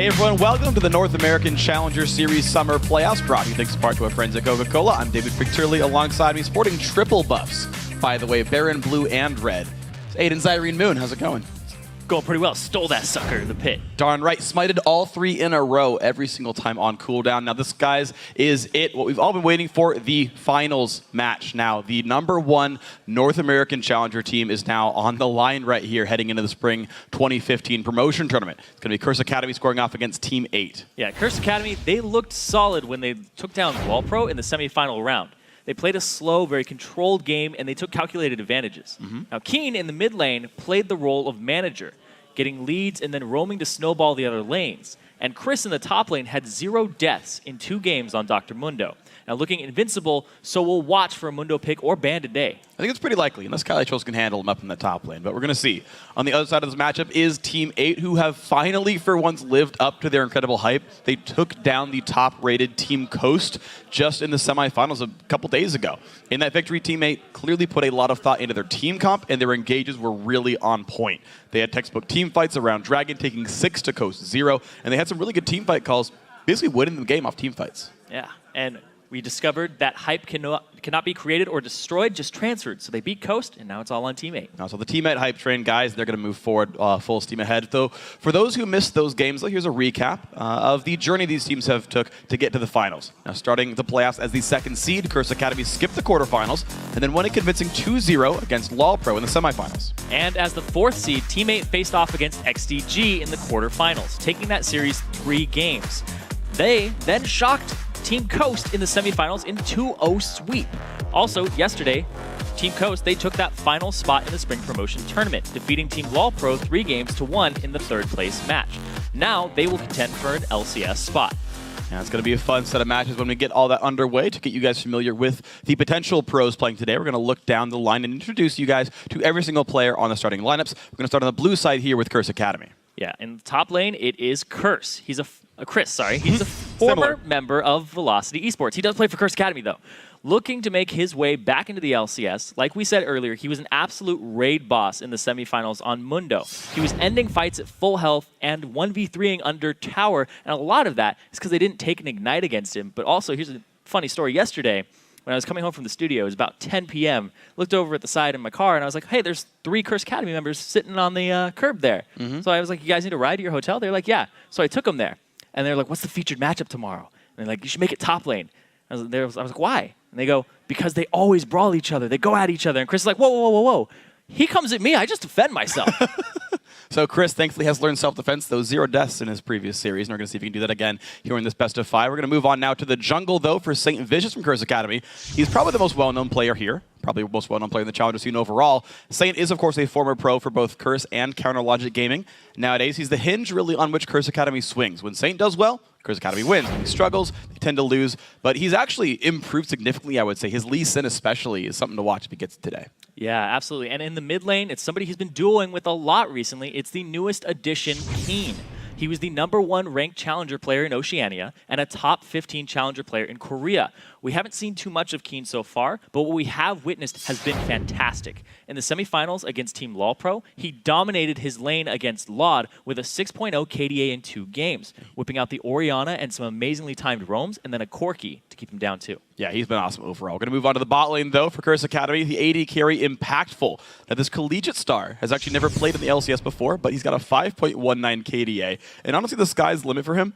Hey everyone, welcome to the North American Challenger Series Summer Playoffs, brought to you thanks in part to our friends at Coca-Cola. I'm David Picturley, alongside me, sporting triple buffs, by the way, Baron, Blue, and Red. It's Aiden Zyrene Moon, how's it going? Going pretty well. Stole that sucker in the pit. Darn right. Smited all three in a row every single time on cooldown. Now this, guys, is it. What we've all been waiting for, the finals match. Now, the #1 North American Challenger team is now on the line right here heading into the Spring 2015 promotion tournament. It's going to be Curse Academy scoring off against Team 8. Yeah, Curse Academy, they looked solid when they took down Walpro in the semifinal round. They played a slow, very controlled game, and they took calculated advantages. Now, Keen in the mid lane played the role of manager, getting leads and then roaming to snowball the other lanes. And Chris in the top lane had 0 deaths in 2 games on Dr. Mundo. Now, looking invincible, so we'll watch for a Mundo pick or ban today. I think it's pretty likely, unless Kalichos can handle him up in the top lane. But we're going to see. On the other side of this matchup is Team 8, who have finally, for once, lived up to their incredible hype. They took down the top-rated Team Coast just in the semifinals a couple days ago. In that victory, Team 8 clearly put a lot of thought into their team comp, and their engages were really on point. They had textbook team fights around Dragon, taking 6 to Coast 0, and they had some really good team fight calls, basically winning the game off team fights. Yeah, and we discovered that hype cannot be created or destroyed, just transferred. So they beat Coast, and now it's all on Team 8. So the Team 8 hype train, guys, they're going to move forward full steam ahead. Though, for those who missed those games, here's a recap of the journey these teams have took to get to the finals. Now, starting the playoffs as the 2nd seed, Curse Academy skipped the quarterfinals, and then won a convincing 2-0 against Walpro in the semifinals. And as the 4th seed, Team 8 faced off against XDG in the quarterfinals, taking that series 3 games. They then shocked Team Coast in the semifinals in 2-0 sweep. Also, yesterday, Team Coast, they took that final spot in the Spring Promotion Tournament, defeating Team Walpro 3-1 in the 3rd place match. Now, they will contend for an LCS spot. Yeah, it's going to be a fun set of matches when we get all that underway. To get you guys familiar with the potential pros playing today, we're going to look down the line and introduce you guys to every single player on the starting lineups. We're going to start on the blue side here with Curse Academy. Yeah, in the top lane, it is Curse. He's Chris, sorry. He's a former member of Velocity Esports. He does play for Curse Academy, though. Looking to make his way back into the LCS, like we said earlier, he was an absolute raid boss in the semifinals on Mundo. He was ending fights at full health and 1v3ing under tower, and a lot of that is because they didn't take an Ignite against him. But also, here's a funny story. Yesterday, when I was coming home from the studio, it was about 10 p.m., looked over at the side in my car, and I was like, hey, there's 3 Curse Academy members sitting on the curb there. So I was like, you guys need a ride to your hotel? They're like, yeah. So I took them there. And they're like, what's the featured matchup tomorrow? And they're like, you should make it top lane. I was like, why? And they go, because they always brawl each other. They go at each other. And Chris is like, whoa, whoa, whoa, whoa, whoa. He comes at me. I just defend myself. So Chris thankfully has learned self-defense, those 0 deaths in his previous series, and we're going to see if he can do that again here in this best of 5. We're going to move on now to the jungle, though, for Saint Vicious from Curse Academy. He's probably the most well-known player here, probably the most well-known player in the Challenger scene overall. Saint is, of course, a former pro for both Curse and Counter Logic Gaming. Nowadays, he's the hinge, really, on which Curse Academy swings. When Saint does well, Curse Academy wins. When he struggles, they tend to lose. But he's actually improved significantly, I would say. His Lee Sin especially is something to watch if he gets it today. Yeah, absolutely. And in the mid lane, it's somebody he's been dueling with a lot recently. It's the newest addition, Keen. He was the #1 ranked Challenger player in Oceania and a top 15 Challenger player in Korea. We haven't seen too much of Keen so far, but what we have witnessed has been fantastic. In the semifinals against Team Walpro, he dominated his lane against Laud with a 6.0 KDA in 2 games, whipping out the Orianna and some amazingly timed roams, and then a Corki to keep him down too. Yeah, he's been awesome overall. Going to move on to the bot lane, though, for Curse Academy. The AD carry Impactful. Now, this collegiate star has actually never played in the LCS before, but he's got a 5.19 KDA. And honestly, the sky's the limit for him.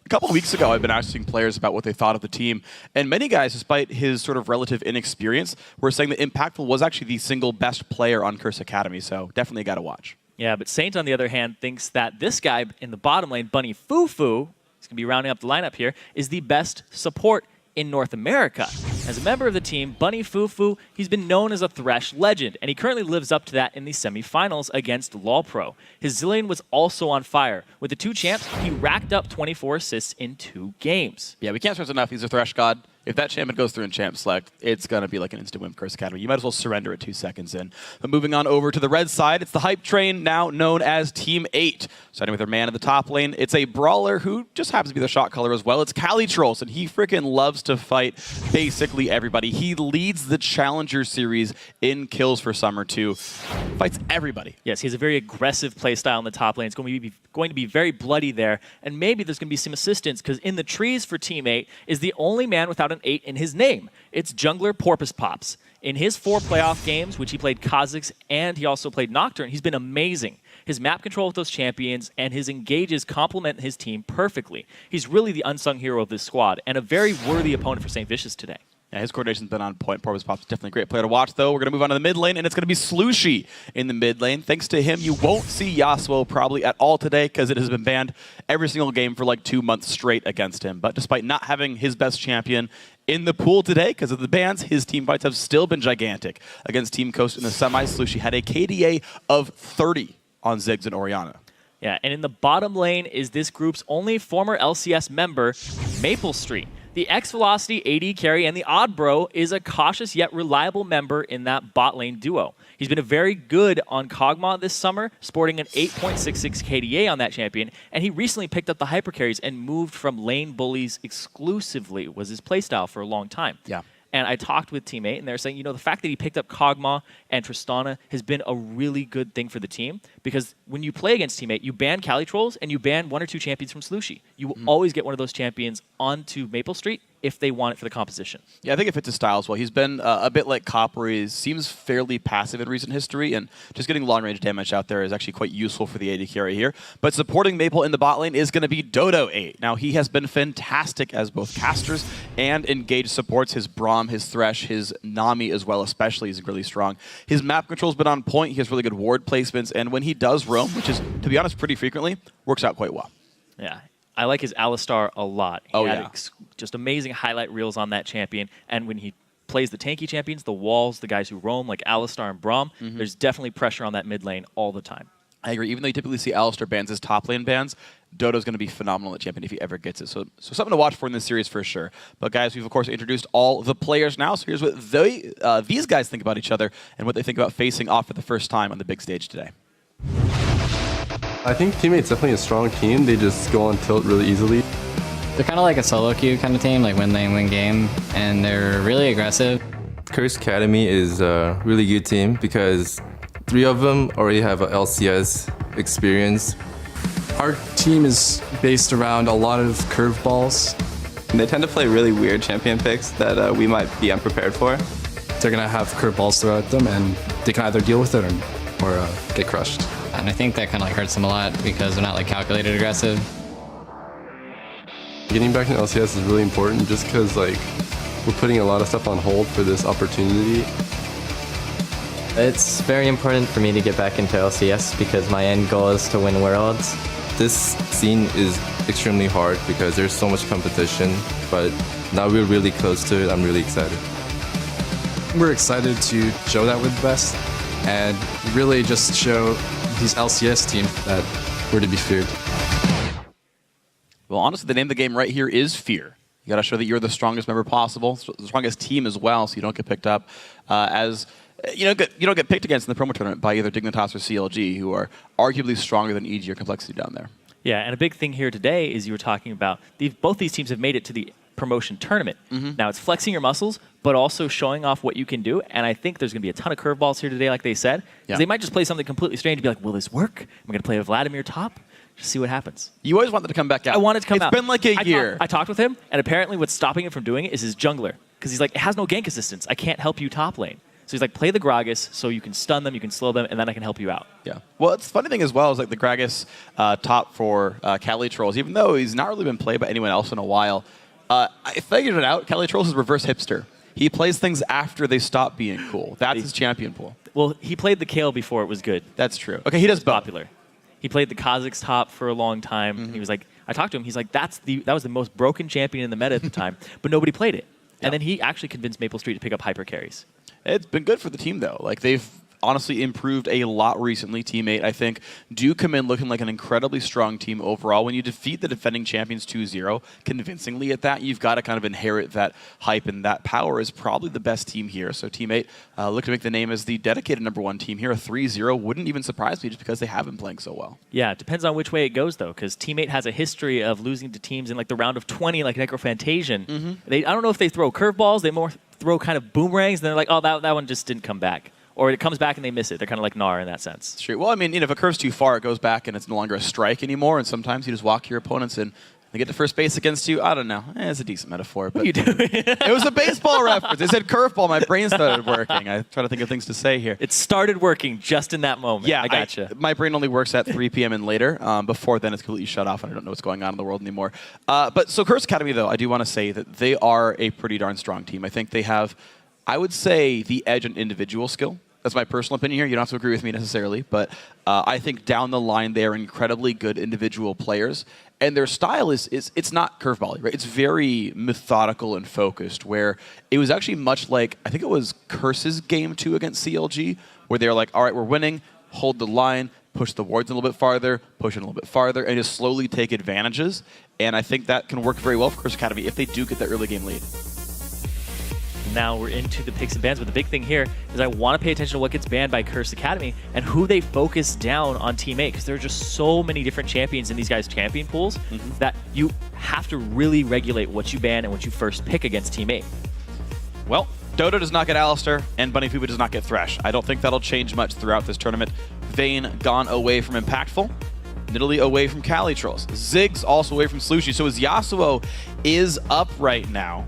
A couple of weeks ago, I've been asking players about what they thought of the team, and many guys, despite his sort of relative inexperience, were saying that Impactful was actually the single best player on Curse Academy, so definitely got to watch. Yeah, but Saint, on the other hand, thinks that this guy in the bottom lane, Bunny Fufu, he's going to be rounding up the lineup here, is the best support in North America. As a member of the team, Bunny Fufu, he's been known as a Thresh legend, and he currently lives up to that in the semifinals against Walpro. His Zilean was also on fire. With the 2 champs, he racked up 24 assists in 2 games. Yeah, we can't stress enough, he's a Thresh god. if that champion goes through in champ select, it's going to be like an instant win for Curse Academy. You might as well surrender it 2 seconds in. But moving on over to the red side, it's the hype train, now known as Team 8. Starting with their man in the top lane, it's a brawler who just happens to be the shot caller as well. It's Calitrolls, and he freaking loves to fight basically everybody. He leads the Challenger Series in kills for Summer 2. Fights everybody. Yes, he has a very aggressive playstyle in the top lane. It's going to be very bloody there, and maybe there's going to be some assistance, because in the trees for Team 8 is the only man without an 8 in his name. It's jungler Porpoise Pops. In his 4 playoff games, which he played Kha'Zix and he also played Nocturne, he's been amazing. His map control with those champions and his engages complement his team perfectly. He's really the unsung hero of this squad, and a very worthy opponent for St. Vicious today. Yeah, his coordination's been on point. Porpoise Pop's definitely a great player to watch, though. We're going to move on to the mid lane, and it's going to be Slooshy in the mid lane. Thanks to him, you won't see Yasuo probably at all today, because it has been banned every single game for like 2 months straight against him. But despite not having his best champion in the pool today because of the bans, his team fights have still been gigantic. Against Team Coast in the semis, Slooshy had a KDA of 30 on Ziggs and Orianna. Yeah, and in the bottom lane is this group's only former LCS member, Maple Street. The X-Velocity AD carry and the Odd Bro is a cautious yet reliable member in that bot lane duo. He's been very good on Kog'Maw this summer, sporting an 8.66 KDA on that champion, and he recently picked up the hyper carries and moved from lane bullies exclusively, was his playstyle for a long time. Yeah. And I talked with Team 8, and they're saying, you know, the fact that he picked up Kog'Maw and Tristana has been a really good thing for the team, because when you play against Team 8, you ban Calitrolls and you ban 1 or 2 champions from Slooshy. You will always get one of those champions onto Maple Street if they want it for the composition. Yeah, I think it fits his style as well. He's been a bit like Copper. He seems fairly passive in recent history, and just getting long-range damage out there is actually quite useful for the AD carry here. But supporting Maple in the bot lane is going to be Dodo 8. Now, he has been fantastic as both casters and engaged supports. His Braum, his Thresh, his Nami as well especially is really strong. His map control's been on point. He has really good ward placements, and when he does roam, which is, to be honest, pretty frequently, works out quite well. Yeah. I like his Alistar a lot. He had yeah. Just amazing highlight reels on that champion. And when he plays the tanky champions, the walls, the guys who roam, like Alistar and Braum, there's definitely pressure on that mid lane all the time. I agree. Even though you typically see Alistar bans as top lane bans, Dodo's going to be phenomenal at champion if he ever gets it. So something to watch for in this series for sure. But guys, we've of course introduced all the players now. So here's what these guys think about each other and what they think about facing off for the first time on the big stage today. I think Team 8's definitely a strong team. They just go on tilt really easily. They're kind of like a solo queue kind of team, like when they win game, and they're really aggressive. Curse Academy is a really good team because 3 of them already have a LCS experience. Our team is based around a lot of curveballs. They tend to play really weird champion picks that we might be unprepared for. They're going to have curveballs thrown at them, and they can either deal with it or get crushed. And I think that kind of like hurts them a lot because they're not like calculated aggressive. Getting back in LCS is really important just because like we're putting a lot of stuff on hold for this opportunity. It's very important for me to get back into LCS because my end goal is to win Worlds. This scene is extremely hard because there's so much competition, but now we're really close to it. I'm really excited. We're excited to show that we're the best and really just show these LCS teams that we're to be feared. Well, honestly, the name of the game right here is Fear. You got to show that you're the strongest member possible, the strongest team as well, so you don't get picked up as you don't get picked against in the promo tournament by either Dignitas or CLG, who are arguably stronger than EG or Complexity down there. Yeah, and a big thing here today is you were talking about both these teams have made it to the promotion tournament. Now it's flexing your muscles, but also showing off what you can do. And I think there's going to be a ton of curveballs here today, like they said. Yeah. They might just play something completely strange and be like, will this work? I'm going to play a Vladimir top. Just see what happens. You always wanted to come back out. I wanted to come out. It's been like a year. I talked with him, and apparently what's stopping him from doing it is his jungler. Because he's like, it has no gank assistance. I can't help you top lane. So he's like, play the Gragas so you can stun them, you can slow them, and then I can help you out. Yeah. Well, it's the funny thing as well is like the Gragas top for Calitrolls, even though he's not really been played by anyone else in a while, I figured it out. Calitrolls is reverse hipster. He plays things after they stop being cool. That's his champion pool. Well, he played the Kale before it was good. That's true. Okay, he does both. Popular. He played the Kha'Zix top for a long time. He was like, I talked to him. He's like, that was the most broken champion in the meta at the time, but nobody played it. And then he actually convinced Maple Street to pick up hyper carries. It's been good for the team though. Like they've honestly improved a lot recently. Teammate, I think, do come in looking like an incredibly strong team overall. When you defeat the defending champions 2-0 convincingly at that, you've got to kind of inherit that hype, and that power is probably the best team here. So Teammate look to make the name as the dedicated #1 team here. A 3-0 wouldn't even surprise me just because they have been playing so well. Yeah, it depends on which way it goes, though, because Teammate has a history of losing to teams in like the round of 20, like Necrophantasian. I don't know if they throw curveballs, they more throw kind of boomerangs, and they're like, oh, that one just didn't come back. Or it comes back and they miss it. They're kind of like Gnar in that sense. Sure. Well, I mean, if it curves too far, it goes back and it's no longer a strike anymore, and sometimes you just walk your opponents in. They get to first base against you. I don't know. It's a decent metaphor. But What are you doing? it was a baseball reference. They said curveball. My brain started working. I try to think of things to say here. It started working just in that moment. Yeah, I gotcha. My brain only works at 3 p.m. and later. Before then, it's completely shut off, and I don't know what's going on in the world anymore. But so Curse Academy, though, I do want to say that they are a pretty darn strong team. I think they have, I would say, the edge on individual skill. That's my personal opinion here. You don't have to agree with me necessarily, but I think down the line they are incredibly good individual players, and their style is it's not curveball, right? It's very methodical and focused. Where it was actually much like, I think it was Curse's game 2 against CLG, where they're like, all right, we're winning, hold the line, push the wards a little bit farther, push it a little bit farther, and just slowly take advantages. And I think that can work very well for Curse Academy if they do get that early game lead. Now we're into the picks and bans, but the big thing here is I want to pay attention to what gets banned by Curse Academy and who they focus down on Team 8, because there are just so many different champions in these guys' champion pools that you have to really regulate what you ban and what you first pick against Team 8. Well, Dodo does not get Alistair, and Bunny Fubu does not get Thresh. I don't think that'll change much throughout this tournament. Vayne gone away from Impactful. Nidalee away from Cali Trolls. Ziggs also away from Slushie. So his Yasuo is up right now.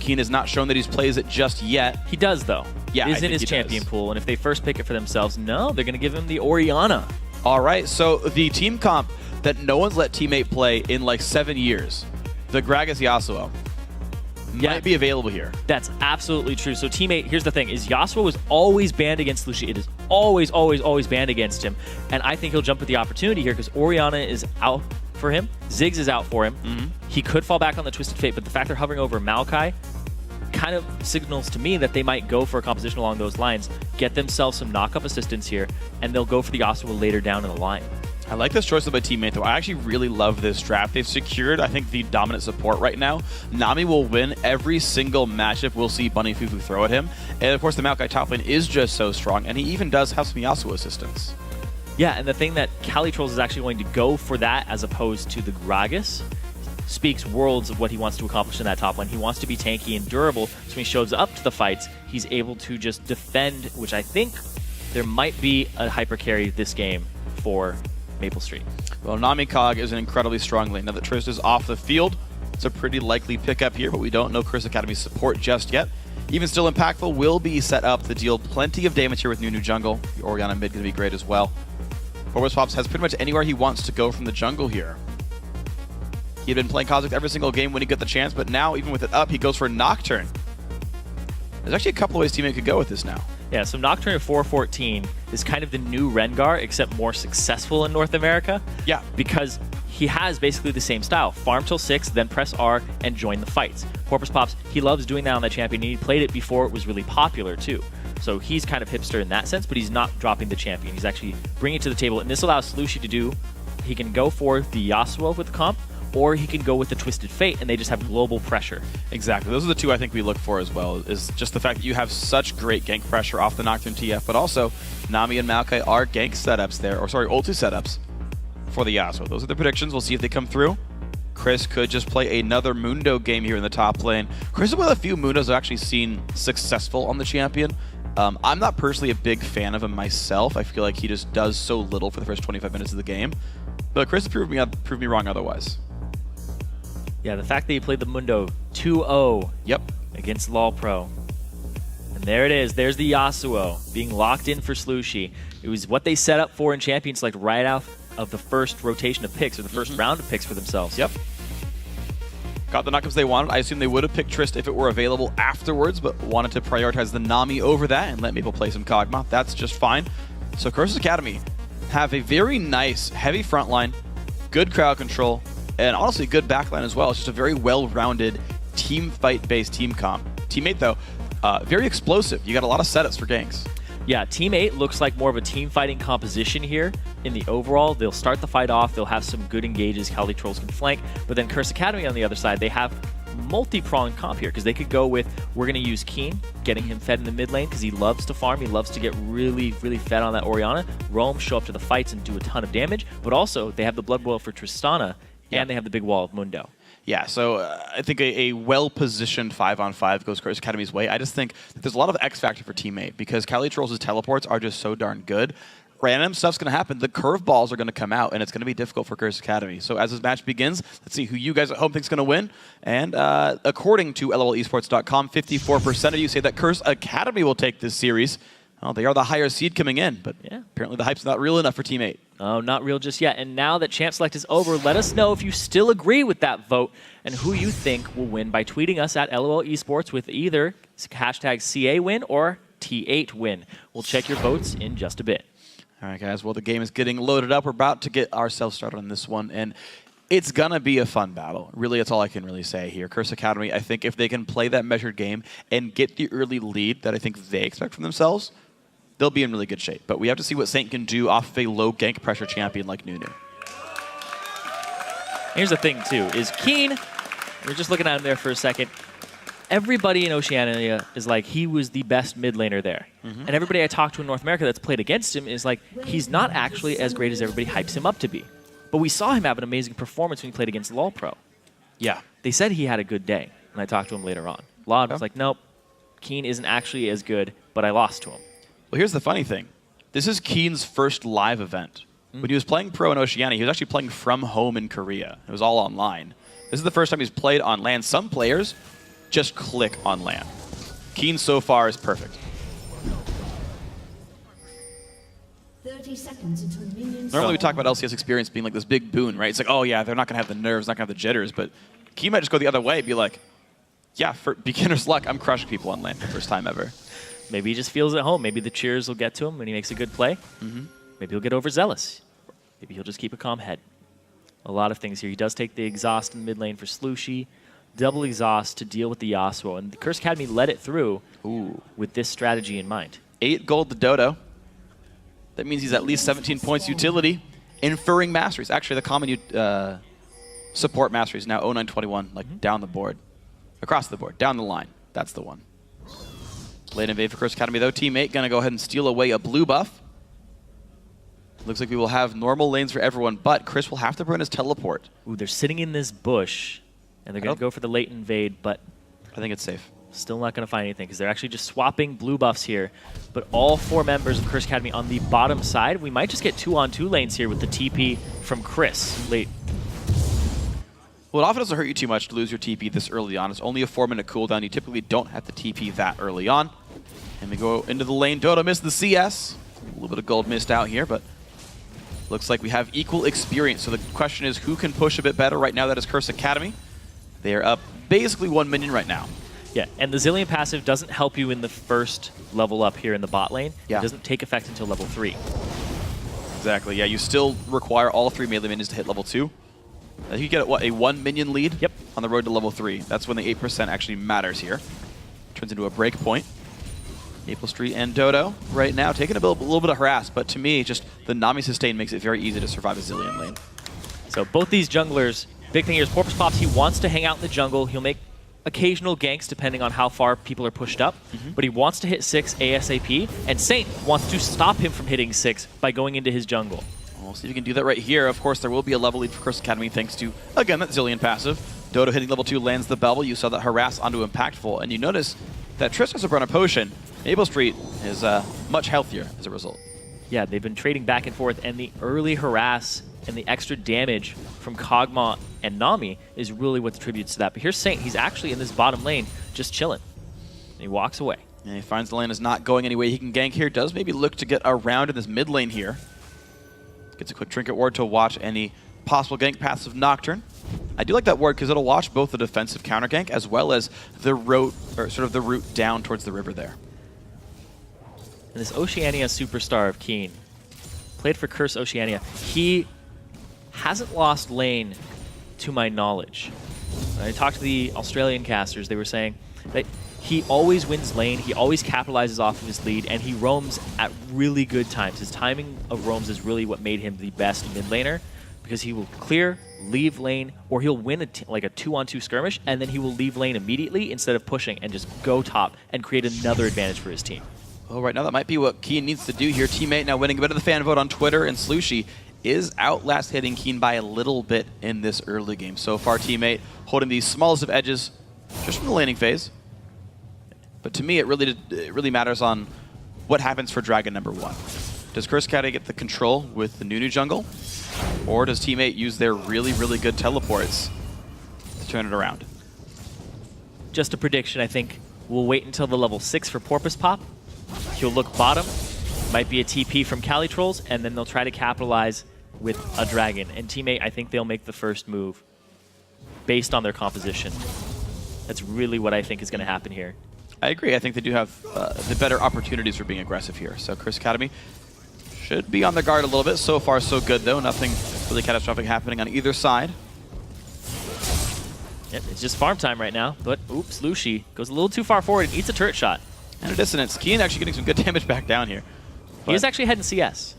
Keen has not shown that he's plays it just yet. He does, though. Yeah, He's in his champion pool, and if they first pick it for themselves, no, they're going to give him the Orianna. All right, so the team comp that no one's let Teammate play in like 7 years, the Gragas Yasuo, might be available here. That's absolutely true. So Teammate, here's the thing, is Yasuo is always banned against Lucia. It is always, always, always banned against him. And I think he'll jump at the opportunity here because Orianna is out for him. Ziggs is out for him. He could fall back on the Twisted Fate, but the fact they're hovering over Maokai kind of signals to me that they might go for a composition along those lines, get themselves some knock-up assistance here, and they'll go for the Yasuo later down in the line. I like this choice of a Teammate, though. I actually really love this draft. They've secured, I think, the dominant support right now. Nami will win every single matchup we'll see Bunny Fufu throw at him. And, of course, the Maokai top lane is just so strong, and he even does have some Yasuo assistance. Yeah, and the thing that Cali Trolls is actually going to go for that as opposed to the Gragas speaks worlds of what he wants to accomplish in that top lane. He wants to be tanky and durable, so when he shows up to the fights, he's able to just defend, which I think there might be a hyper carry this game for Maple Street. Well, Nami Cog is an incredibly strong lane. Now that Trist is off the field, it's a pretty likely pickup here, but we don't know Curse Academy's support just yet. Even still, Impactful will be set up to deal plenty of damage here with New Jungle. The Orianna mid going to be great as well. Forward Swaps has pretty much anywhere he wants to go from the jungle here. He had been playing Kha'Zix every single game when he got the chance, but now, even with it up, he goes for Nocturne. There's actually a couple of ways Teammate could go with this now. Yeah, so Nocturne at 414 is kind of the new Rengar, except more successful in North America. Yeah. Because he has basically the same style. Farm till 6, then press R, and join the fights. Porpoise Pops, he loves doing that on the champion, and he played it before it was really popular, too. So he's kind of hipster in that sense, but he's not dropping the champion. He's actually bringing it to the table, and this allows Slushie to do, he can go for the Yasuo with the comp, or he can go with the Twisted Fate, and they just have global pressure. Exactly. Those are the two I think we look for as well, is just the fact that you have such great gank pressure off the Nocturne TF, but also Nami and Maokai are gank setups there, or sorry, ulti setups for the Yasuo. Those are the predictions. We'll see if they come through. Chris could just play another Mundo game here in the top lane. Chris is one of the few Mundos I've actually seen successful on the champion. I'm not personally a big fan of him myself. I feel like he just does so little for the first 25 minutes of the game. But Chris proved me wrong otherwise. Yeah, the fact that he played the Mundo 2-0 against LoL Pro. And there it is. There's the Yasuo being locked in for Slushie. It was what they set up for in Champions Select right out of the first rotation of picks, or the first round of picks for themselves. Yep. Got the knockups they wanted. I assume they would have picked Trist if it were available afterwards, but wanted to prioritize the Nami over that and let Maple play some Kog'Maw. That's just fine. So Curse Academy have a very nice, heavy front line, good crowd control, and honestly good backline as well. It's just a very well-rounded team fight-based team comp. Teammate, though, very explosive. You got a lot of setups for ganks. Yeah, Team 8 looks like more of a team fighting composition here in the overall. They'll start the fight off. They'll have some good engages. Cali Trolls can flank. But then Curse Academy on the other side, they have multi-pronged comp here because they could go with, we're going to use Keen, getting him fed in the mid lane because he loves to farm. He loves to get really, really fed on that Orianna. Roam, show up to the fights and do a ton of damage. But also, they have the Blood Boil for Tristana, and they have the big wall of Mundo. Yeah, so I think a well-positioned 5-on-5 goes Curse Academy's way. I just think that there's a lot of X factor for Team 8 because Cali Trolls' teleports are just so darn good. Random stuff's going to happen. The curveballs are going to come out, and it's going to be difficult for Curse Academy. So as this match begins, let's see who you guys at home think is going to win. And according to LOLesports.com, 54% of you say that Curse Academy will take this series. Well, they are the higher seed coming in, but apparently the hype's not real enough for Team 8. Oh, not real just yet. And now that Champ Select is over, let us know if you still agree with that vote and who you think will win by tweeting us at LOL Esports with either hashtag CA win or T8 win. We'll check your votes in just a bit. All right, guys. Well, the game is getting loaded up. We're about to get ourselves started on this one, and it's going to be a fun battle. Really, that's all I can really say here. Curse Academy, I think if they can play that measured game and get the early lead that I think they expect from themselves, they'll be in really good shape. But we have to see what Saint can do off of a low gank pressure champion like Nunu. Here's the thing, too, is Keen, we're just looking at him there for a second. Everybody in Oceania is like, he was the best mid laner there. And everybody I talked to in North America that's played against him is like, he's not actually as great as everybody hypes him up to be. But we saw him have an amazing performance when he played against LoL Pro. Yeah. They said he had a good day, and I talked to him later on. Laud was like, nope, Keen isn't actually as good, but I lost to him. Well, here's the funny thing. This is Keen's first live event. When he was playing pro in Oceania, he was actually playing from home in Korea. It was all online. This is the first time he's played on LAN. Some players just click on LAN. Keen so far is perfect. 30 seconds until minions. Normally we talk about LCS experience being like this big boon, right? It's like, oh yeah, they're not going to have the nerves, not going to have the jitters, but Keen might just go the other way and be like, yeah, for beginner's luck, I'm crushing people on LAN for the first time ever. Maybe he just feels at home. Maybe the cheers will get to him when he makes a good play. Maybe he'll get overzealous. Maybe he'll just keep a calm head. A lot of things here. He does take the exhaust in the mid lane for Slooshy. Double exhaust to deal with the Yasuo. And the Curse Academy led it through with this strategy in mind. 8 gold to Dodo. That means he's at least 17 points utility. Inferring masteries. Actually, the common support masteries now 0921, like down the board. Across the board, down the line. That's the one. Late invade for Curse Academy, though. Team 8 going to go ahead and steal away a blue buff. Looks like we will have normal lanes for everyone, but Chris will have to burn his teleport. Ooh, they're sitting in this bush, and they're going to go for the late invade, but I think it's safe. Still not going to find anything, because they're actually just swapping blue buffs here. But all 4 members of Curse Academy on the bottom side. We might just get 2-on-2 lanes here with the TP from Chris late. Well, it often doesn't hurt you too much to lose your TP this early on. It's only a 4-minute cooldown. You typically don't have to TP that early on. And we go into the lane. Dodo missed the CS. A little bit of gold missed out here, but looks like we have equal experience. So the question is, who can push a bit better? Right now, that is Curse Academy. They are up basically 1 minion right now. Yeah, and the Zillion passive doesn't help you in the first level up here in the bot lane. Yeah. It doesn't take effect until level 3. Exactly, yeah. You still require all 3 melee minions to hit level 2. You get, what, a 1 minion lead? Yep. On the road to level 3. That's when the 8% actually matters here. Turns into a break point. Maple Street and Dodo right now taking a little bit of harass, but to me, just the Nami sustain makes it very easy to survive a Zillion lane. So both these junglers, big thing here is Porpoise Pops, he wants to hang out in the jungle. He'll make occasional ganks depending on how far people are pushed up, but he wants to hit 6 ASAP, and Saint wants to stop him from hitting 6 by going into his jungle. We'll see if we can do that right here. Of course, there will be a level lead for Curse Academy thanks to, again, that Zillion passive. Dodo hitting level 2 lands the Bubble. You saw that harass onto Impactful, and you notice that Triss has a run a potion. Maple Street is much healthier as a result. Yeah, they've been trading back and forth, and the early harass and the extra damage from Kog'Maw and Nami is really what attributes to that. But here's Saint. He's actually in this bottom lane just chilling. And he walks away. And he finds the lane is not going any way he can gank here. Does maybe look to get around in this mid lane here. Gets a quick Trinket Ward to watch any possible gank paths of Nocturne. I do like that ward because it'll watch both the defensive counter gank as well as the route, or sort of the route down towards the river there. And this Oceania superstar of Keen played for Curse Oceania. He hasn't lost lane to my knowledge. When I talked to the Australian casters, they were saying that he always wins lane, he always capitalizes off of his lead, and he roams at really good times. His timing of roams is really what made him the best mid laner, because he will clear, leave lane, or he'll win like a 2-on-2 skirmish, and then he will leave lane immediately instead of pushing and just go top and create another advantage for his team. Well, right now that might be what Keen needs to do here. Teammate now winning a bit of the fan vote on Twitter, and Slushy is outlast hitting Keen by a little bit in this early game. So far, Teammate holding the smallest of edges just from the laning phase. But to me, it really matters on what happens for Dragon number 1. Does Chris Caddy get the control with the Nunu jungle? Or does Teammate use their really, really good teleports to turn it around? Just a prediction, I think we'll wait until the level 6 for Porpoise Pop. He'll look bottom, might be a TP from Cali Trolls, and then they'll try to capitalize with a Dragon. And Teammate, I think they'll make the first move based on their composition. That's really what I think is going to happen here. I agree. I think they do have the better opportunities for being aggressive here. So Chris Academy should be on their guard a little bit. So far, so good, though. Nothing really catastrophic happening on either side. Yep, it's just farm time right now. But, oops, Lushi goes a little too far forward and eats a turret shot. And a dissonance. Keen actually getting some good damage back down here. He is actually heading CS.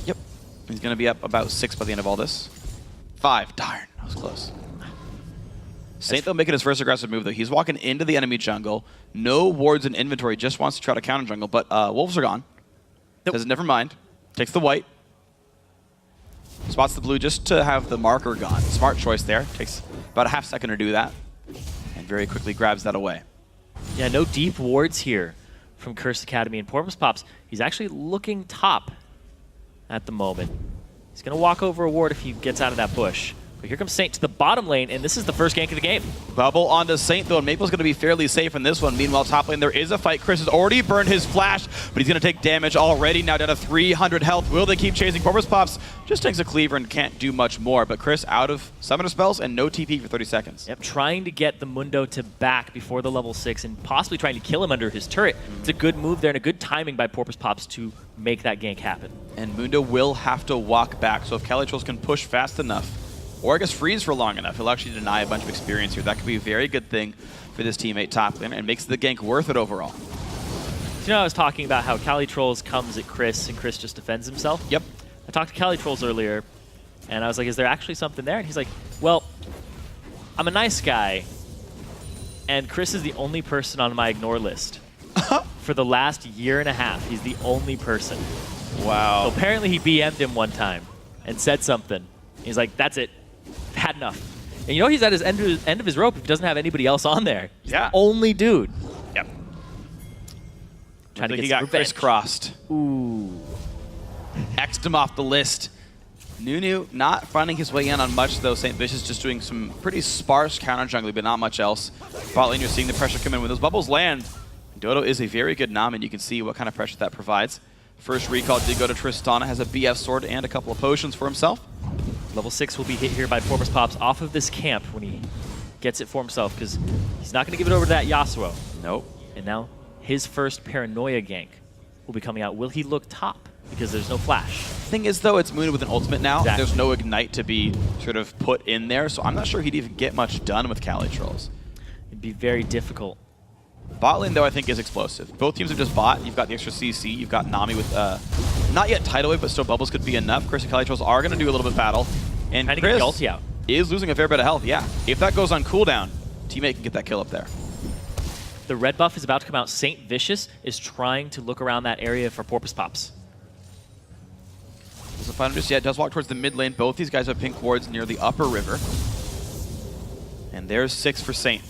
Yep. He's going to be up about 6 by the end of all this. 5. Darn. That was close. Saint, though, making his first aggressive move, though. He's walking into the enemy jungle. No wards in inventory. Just wants to try to counter jungle. But wolves are gone. Nope. Says, never mind. Takes the white. Spots the blue just to have the marker gone. Smart choice there. Takes about a half second to do that. And very quickly grabs that away. Yeah, no deep wards here from Cursed Academy. And Porpoise Pops, he's actually looking top at the moment. He's going to walk over a ward if he gets out of that bush. But here comes Saint to the bottom lane, and this is the first gank of the game. Bubble onto Saint, though, and Maple's going to be fairly safe in this one. Meanwhile, top lane, there is a fight. Chris has already burned his flash, but he's going to take damage already. Now down to 300 health. Will they keep chasing? Porpoise Pops just takes a cleaver and can't do much more. But Chris out of summoner spells and no TP for 30 seconds. Yep, trying to get the Mundo to back before the level 6 and possibly trying to kill him under his turret. It's a good move there and a good timing by Porpoise Pops to make that gank happen. And Mundo will have to walk back, so if Calitrolls can push fast enough, or I guess freeze for long enough, he'll actually deny a bunch of experience here. That could be a very good thing for this teammate top laner and makes the gank worth it overall. So, you know, I was talking about how Cali Trolls comes at Chris and Chris just defends himself. Yep. I talked to Cali Trolls earlier and I was like, is there actually something there? And he's like, well, I'm a nice guy and Chris is the only person on my ignore list. For the last year and a half, he's the only person. Wow. So apparently he BM'd him one time and said something. He's like, that's it. Had enough. And you know he's at his end of his rope if he doesn't have anybody else on there. He's the only dude. Yep. Trying to get he got revenge. crisscrossed. Ooh. X'd him off the list. Nunu not finding his way in on much, though. St. Vicious just doing some pretty sparse counter jungling, but not much else. Bot lane, you're seeing the pressure come in. When those bubbles land, Dodo is a very good nom, and you can see what kind of pressure that provides. First recall did go to Tristana, has a BF sword and a couple of potions for himself. Level 6 will be hit here by Porpoise Pops off of this camp when he gets it for himself, because he's not going to give it over to that Yasuo. Nope. And now his first Paranoia gank will be coming out. Will he look top? Because there's no flash. Thing is, though, it's Moon with an ultimate now. Exactly. There's no Ignite to be sort of put in there, so I'm not sure he'd even get much done with Cali Trolls. It'd be very difficult. Bot lane, though, I think is explosive. Both teams have just bought. You've got the extra CC. You've got Nami with not yet tidal wave, but still bubbles could be enough. Chris and Cali Trolls are going to do a little bit of battle. And Trying to get Chris the ulti out. is losing a fair bit of health, yeah. If that goes on cooldown, teammate can get that kill up there. The red buff is about to come out. Saint Vicious is trying to look around that area for Porpoise Pops. There's a final just yet. Does walk towards the mid lane. Both these guys have pink wards near the upper river. And there's 6 for Saint.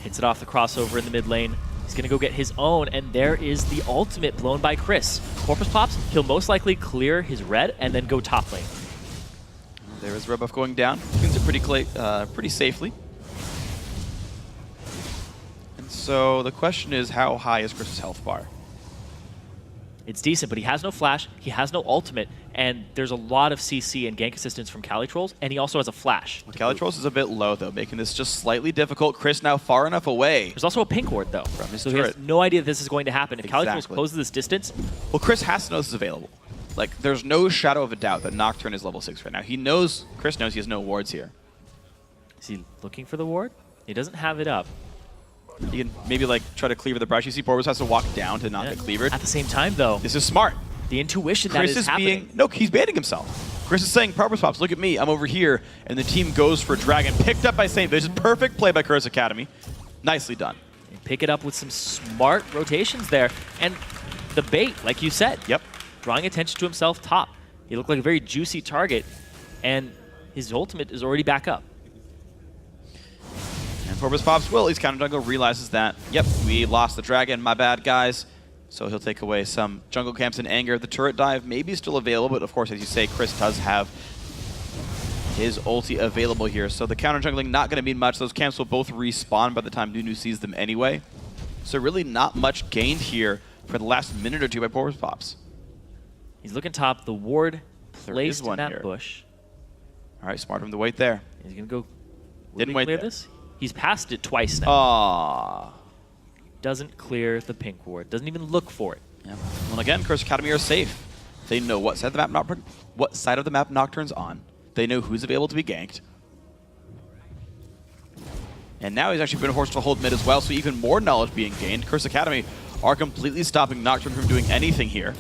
Hits it off the crossover in the mid lane. He's going to go get his own, and there is the ultimate blown by Chris. Porpoise Pops, he'll most likely clear his red and then go top lane. There is red buff going down. Skins it pretty safely. And so the question is, how high is Chris's health bar? It's decent, but he has no flash, he has no ultimate, and there's a lot of CC and gank assistance from Cali Trolls, and he also has a flash. Cali Trolls is a bit low, though, making this just slightly difficult. Chris now far enough away. There's also a pink ward, though, from his so he has no idea this is going to happen. If Cali Trolls closes this distance... Well, Chris has to know this is available. Like, there's no shadow of a doubt that Nocturne is level 6 right now. He knows, Chris knows he has no wards here. Is he looking for the ward? He doesn't have it up. You can maybe like try to cleaver the brush. You see Porbus has to walk down to not get cleavered. At the same time, though, This is smart. the intuition Chris that is happening. no, he's baiting himself. Chris is saying, Porbus Pops, look at me, I'm over here. And the team goes for Dragon. Picked up by St. Vicious. Perfect play by Curse Academy. Nicely done. Pick it up with some smart rotations there. And the bait, like you said. Yep. Drawing attention to himself top. He looked like a very juicy target. And his ultimate is already back up. And Porbus Pops will. He's counter jungle, realizes that, yep, we lost the Dragon, my bad, guys. So he'll take away some jungle camps in anger. The turret dive may be still available, but of course, as you say, Chris does have his ulti available here. So the counter jungling not going to mean much. Those camps will both respawn by the time Nunu sees them anyway. So really not much gained here for the last minute or two by Porbus Pops. He's looking top. The ward placed in that here. bush. All right, smart of him to wait there. He's going to go... Didn't wait clear there. this? He's passed it twice now. Aww. Doesn't clear the pink ward. Doesn't even look for it. Yeah. Well, again, Curse Academy are safe. They know what side of the map Nocturne's on. They know who's available to be ganked. And now he's actually been forced to hold mid as well, so even more knowledge being gained. Curse Academy are completely stopping Nocturne from doing anything here.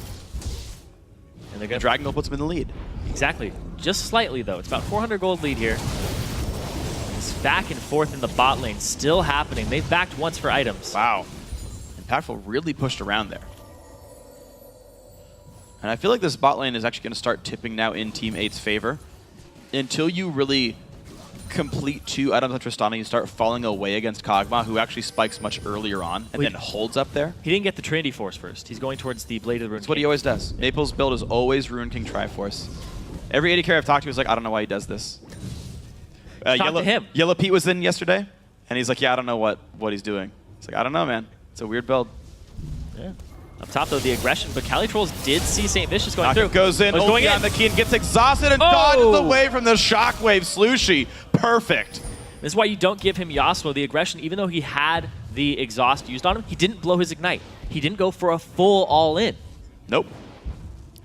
And they're The Dragon Goal puts him in the lead. Exactly. Just slightly, though. It's about 400 gold lead here. It's back and forth in the bot lane. Still happening. They've backed once for items. Wow. Impactful really pushed around there. And I feel like this bot lane is actually going to start tipping now in Team 8's favor. Until you really complete 2 items on Tristana, you start falling away against Kog'Maw, who actually spikes much earlier on and then holds up there. He didn't get the Trinity Force first. He's going towards the Blade of the Rune That's what he always does. Maple's build is always Rune King Triforce. Every AD carry I've talked to is like, I don't know why he does this. Talk to him. Yellow Pete was in yesterday, and he's like, yeah, I don't know what he's doing. It's like, I don't know, man. It's a weird build. Yeah. Up top, though, the aggression. But Cali Trolls did see St. Vicious going through. Goes in, going on the key, and gets exhausted and dodges away from the shockwave. Slooshy. Perfect. This is why you don't give him Yasuo the aggression. Even though he had the exhaust used on him, he didn't blow his ignite. He didn't go for a full all-in. Nope.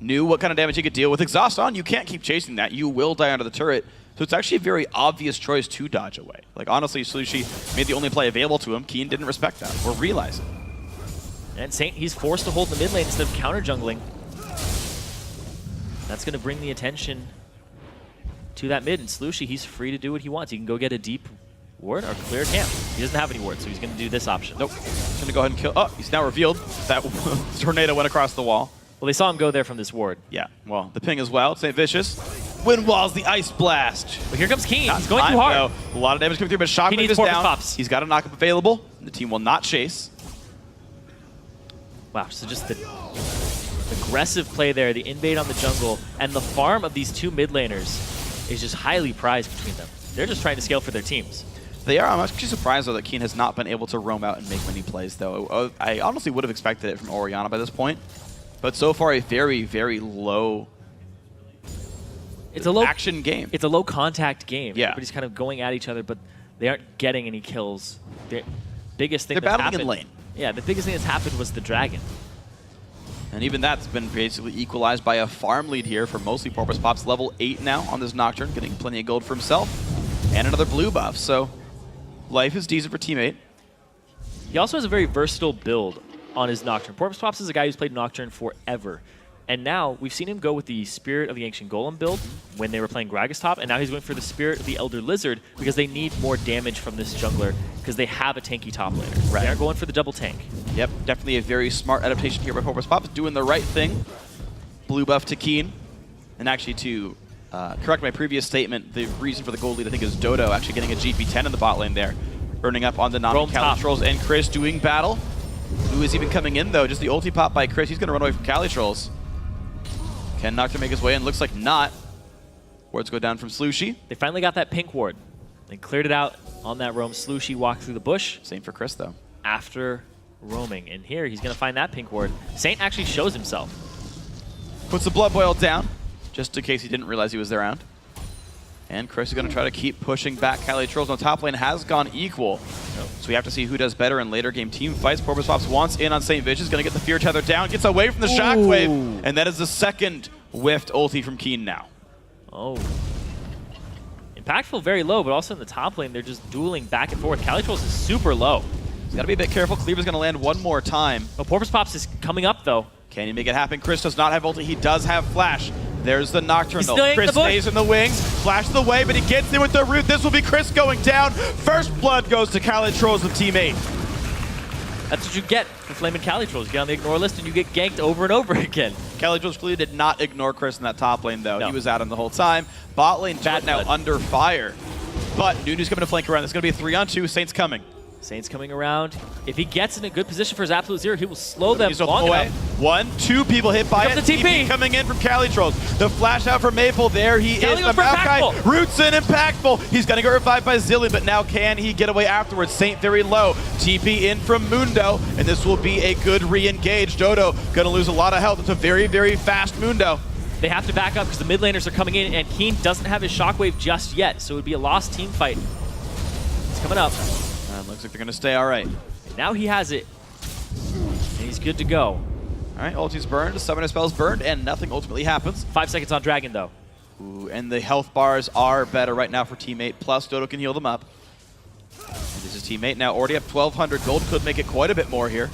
Knew what kind of damage he could deal with exhaust on. You can't keep chasing that. You will die under the turret. So it's actually a very obvious choice to dodge away. Like, honestly, Slooshy made the only play available to him. Keen didn't respect that or realize it. And Saint, he's forced to hold the mid lane instead of counter jungling. That's going to bring the attention to that mid. And Slooshy, he's free to do what he wants. He can go get a deep ward or clear camp. He doesn't have any wards, so he's going to do this option. Nope. He's going to go ahead and kill. Oh, he's now revealed. That tornado went across the wall. Well, they saw him go there from this ward. Yeah, well, the ping as well. St. Vicious. Wind walls the Ice Blast. But here comes Keen. Not He's going too hard. A lot of damage coming through, but Shockwave is down. Pops. He's got a knockup available. The team will not chase. Wow, so just the aggressive play there, the invade on the jungle, and the farm of these two mid laners is just highly prized between them. They're just trying to scale for their teams. They are. I'm actually surprised, though, that Keen has not been able to roam out and make many plays, though. I honestly would have expected it from Orianna by this point. But so far, a very, very low action game. It's a low contact game. Yeah. Everybody's kind of going at each other, but they aren't getting any kills. The biggest thing They're that's battling happened, in lane. Yeah, the biggest thing that's happened was the dragon. And even that's been basically equalized by a farm lead here for mostly Porbus Pops. Level 8 now on this Nocturne, getting plenty of gold for himself. And another blue buff, so life is decent for teammate. He also has a very versatile build on his Nocturne. Porbus Pops is a guy who's played Nocturne forever. And now we've seen him go with the Spirit of the Ancient Golem build when they were playing Gragas top, and now he's going for the Spirit of the Elder Lizard because they need more damage from this jungler because they have a tanky top laner. Right. They aren't going for the double tank. Yep, definitely a very smart adaptation here by Porbus Pops, doing the right thing. Blue buff to Keen. And actually to correct my previous statement, the reason for the gold lead I think is Dodo actually getting a GP10 in the bot lane there. Burning up on the non-Cali Trolls and Chris doing battle. Who is even coming in though? Just the ulti pop by Chris. He's going to run away from Cali Trolls. Can Nocturne make his way in? Looks like not. Wards go down from Slooshy. They finally got that pink ward. They cleared it out on that roam. Slooshy walked through the bush. Same for Chris though. After roaming. And here he's going to find that pink ward. Saint actually shows himself. Puts the Blood Boil down, just in case he didn't realize he was there around. And Chris is going to try to keep pushing back Cali Trolls. On top lane has gone equal. So we have to see who does better in later game team fights. Porbus Pops wants in on St. Vicious, going to get the Fear Tether down, gets away from the Shockwave, and that is the second whiffed ulti from Keen now. Oh. Impactful very low, but also in the top lane, they're just dueling back and forth. Cali Trolls is super low. He's got to be a bit careful. Cleaver's going to land one more time. Oh, Porpoise Pops is coming up, though. Can he make it happen? Chris does not have ulti. He does have flash. There's the Nocturnal. Chris the stays in the wings, flashes away, but he gets in with the root. This will be Chris going down. First blood goes to Cali Trolls with Team 8. That's what you get for Flamin' Cali Trolls. You get on the ignore list and you get ganked over and over again. Cali Trolls clearly did not ignore Chris in that top lane, though. No. He was out on the whole time. Bot lane Bad now blood. under fire. But Nunu's coming to flank around. It's going to be a 3-on-2. Saints coming. Saints coming around. If he gets in a good position for his absolute zero, he will slow them He's long away. enough. 1, 2 people hit by Here it. comes the TP. coming in from Cali Trolls. The flash out for Maple. There he Cali is. goes The for Maokai Impactful. roots in Impactful. He's going to get revived by Zillion, but now can he get away afterwards? Saint very low. TP in from Mundo, and this will be a good re-engage. Dodo going to lose a lot of health. It's a very, very fast Mundo. They have to back up because the mid laners are coming in, and Keen doesn't have his shockwave just yet, so it would be a lost team fight. It's coming up. Looks like they're going to stay all right. Now he has it, and he's good to go. All right, ulti's burned, summoner spell's burned, and nothing ultimately happens. 5 seconds on Dragon, though. Ooh, and the health bars are better right now for teammate. Plus, Dodo can heal them up. And this is teammate now already up 1,200 gold. Could make it quite a bit more here.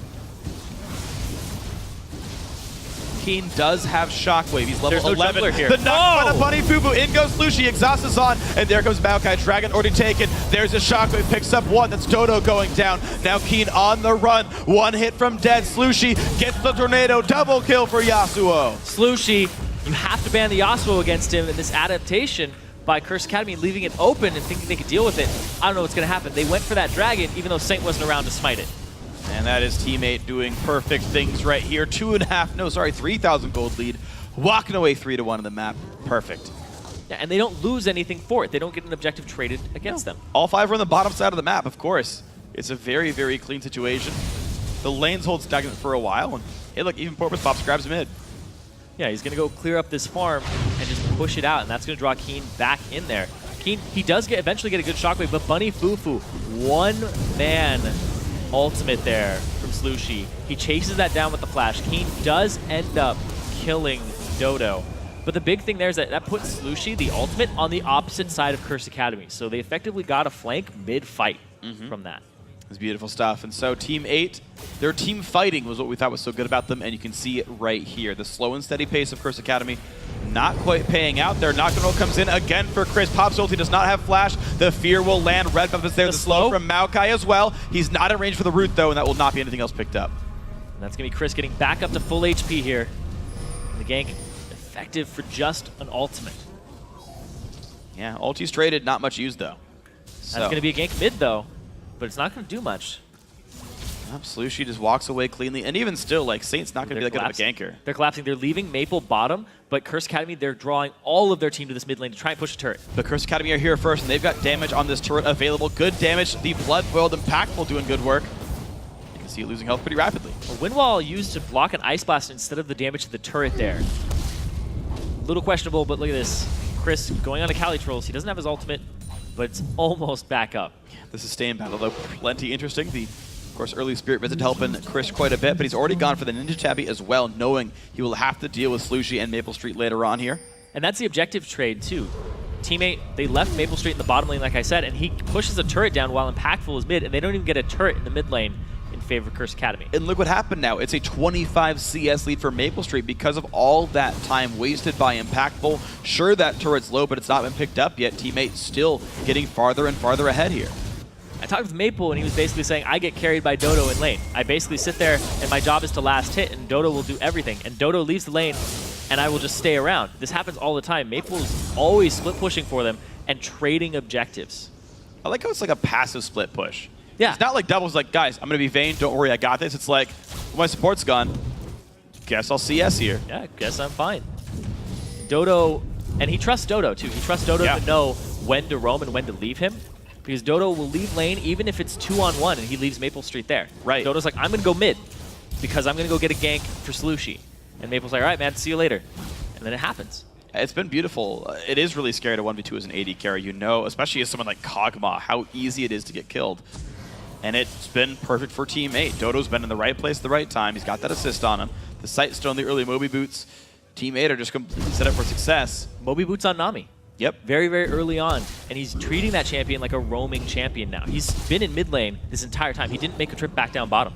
Keen does have Shockwave. He's level There's no 11. jungler here. The knock by the Oh! Bunny Fubu. In goes Lucy. Exhaust is on. And there comes Maokai. Dragon already taken. There's a Shockwave. Picks up one. That's Dodo going down. Now Keen on the run. One hit from dead. Slushy gets the tornado. Double kill for Yasuo. Slushy, you have to ban the Yasuo against him in this adaptation by Curse Academy, leaving it open and thinking they could deal with it. I don't know what's going to happen. They went for that Dragon, even though Saint wasn't around to smite it. And that is teammate doing perfect things right here. 3,000 gold lead. Walking away 3-1 in the map. Perfect. Yeah, and they don't lose anything for it. They don't get an objective traded against them. All 5 are on the bottom side of the map, of course. It's a very, very clean situation. The lanes hold stagnant for a while. And hey, look, even Porpoise Pops grabs mid. Yeah, he's going to go clear up this farm and just push it out, and that's going to draw Keen back in there. Keen, he does eventually get a good shockwave, but Bunny Fufu, one-man ultimate there from Slushy. He chases that down with the flash. Keen does end up killing Dodo. But the big thing there is that puts Slushy, the ultimate, on the opposite side of Curse Academy. So they effectively got a flank mid-fight from that. It's beautiful stuff. And so Team 8, their team fighting was what we thought was so good about them, and you can see it right here. The slow and steady pace of Curse Academy not quite paying out there. Nocturnal comes in again for Chris. Pop's ulti does not have flash. The fear will land. Red buff is there. The slow from Maokai as well. He's not in range for the root, though, and that will not be anything else picked up. And that's going to be Chris getting back up to full HP here. And the gank effective for just an ultimate. Yeah, ulti's traded, not much used, though. So. That's going to be a gank mid, though. But it's not going to do much. Slushy just walks away cleanly, and even still, like, Saint's not going to be that good of a ganker. They're collapsing. They're leaving Maple bottom, but Curse Academy, they're drawing all of their team to this mid lane to try and push a turret. The Curse Academy are here first, and they've got damage on this turret available. Good damage. The Blood Boiled Impactful doing good work. You can see it losing health pretty rapidly. A wind wall used to block an Ice Blast instead of the damage to the turret there. A little questionable, but look at this. Chris going on to Cali Trolls. He doesn't have his ultimate, but it's almost back up. The sustained battle, though, plenty interesting. Of course, early Spirit Visit helping Chris quite a bit, but he's already gone for the Ninja Tabby as well, knowing he will have to deal with Slushy and Maple Street later on here. And that's the objective trade, too. Teammate, they left Maple Street in the bottom lane, like I said, and he pushes a turret down while Impactful is mid, and they don't even get a turret in the mid lane in favor of Curse Academy. And look what happened now. It's a 25 CS lead for Maple Street because of all that time wasted by Impactful. Sure, that turret's low, but it's not been picked up yet. Teammate still getting farther and farther ahead here. I talked with Maple, and he was basically saying, I get carried by Dodo in lane. I basically sit there, and my job is to last hit, and Dodo will do everything. And Dodo leaves the lane, and I will just stay around. This happens all the time. Maple's always split pushing for them and trading objectives. I like how it's like a passive split push. Yeah. It's not like doubles like, guys, I'm going to be Vayne, don't worry, I got this. It's like, well, my support's gone. Guess I'll CS here. Yeah, guess I'm fine. Dodo, and he trusts Dodo, too. He trusts Dodo to know when to roam and when to leave him. Because Dodo will leave lane even if it's 2-on-1 and he leaves Maple Street there. Right. Dodo's like, I'm going to go mid because I'm going to go get a gank for Slushy. And Maple's like, all right, man, see you later. And then it happens. It's been beautiful. It is really scary to 1v2 as an AD carry, you know, especially as someone like Kog'Maw, how easy it is to get killed. And it's been perfect for Team 8. Dodo's been in the right place at the right time. He's got that assist on him. The sight's still in the early Moby boots. Team 8 are just completely set up for success. Moby boots on Nami. Yep. Very, very early on. And he's treating that champion like a roaming champion now. He's been in mid lane this entire time. He didn't make a trip back down bottom.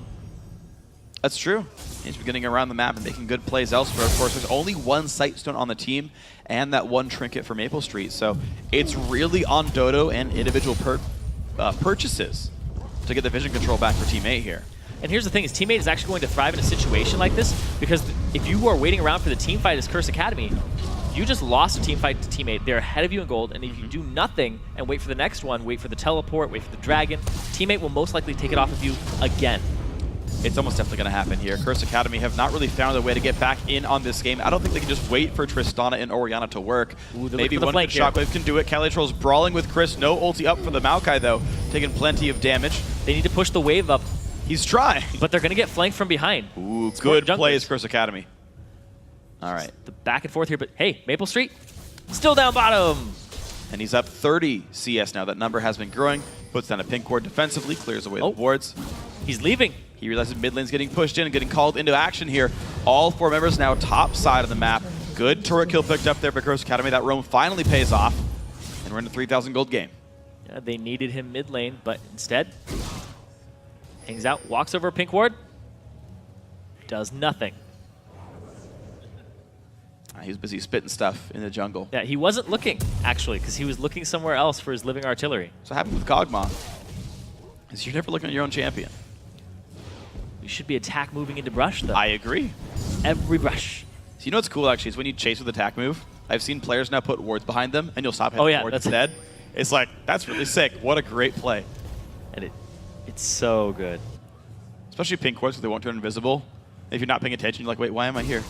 That's true. He's been getting around the map and making good plays elsewhere. Of course, there's only one Sightstone on the team and that one trinket for Maple Street. So it's really on Dodo and individual purchases to get the vision control back for Teammate here. And here's the thing, is Teammate is actually going to thrive in a situation like this because if you are waiting around for the team fight as Curse Academy, you just lost a team fight to Teammate. They're ahead of you in gold, and if you do nothing and wait for the next one, wait for the teleport, wait for the dragon, Teammate will most likely take it off of you again. It's almost definitely going to happen here. Curse Academy have not really found a way to get back in on this game. I don't think they can just wait for Tristana and Orianna to work. Ooh, maybe one good Shockwave can do it. Calitro's brawling with Chris. No ulti up for the Maokai, though. Taking plenty of damage. They need to push the wave up. He's trying. But they're going to get flanked from behind. Ooh, good plays, Curse Academy. All right. The back and forth here, but hey, Maple Street, still down bottom. And he's up 30 CS now. That number has been growing. Puts down a pink ward defensively, clears away the wards. He's leaving. He realizes mid lane's getting pushed in and getting called into action here. All 4 members now top side of the map. Good turret kill picked up there by Curse Academy. That roam finally pays off. And we're in a 3,000 gold game. Yeah, they needed him mid lane, but instead, hangs out, walks over a pink ward, does nothing. He's busy spitting stuff in the jungle. Yeah, he wasn't looking, actually, because he was looking somewhere else for his living artillery. So what happened with Kog'Maw is you're never looking at your own champion. You should be attack moving into brush, though. I agree. Every brush. So you know what's cool, actually, is when you chase with attack move, I've seen players now put wards behind them, and you'll stop hitting wards instead. It's like, that's really sick. What a great play. And it's so good. Especially pink wards, because they won't turn invisible. If you're not paying attention, you're like, wait, why am I here?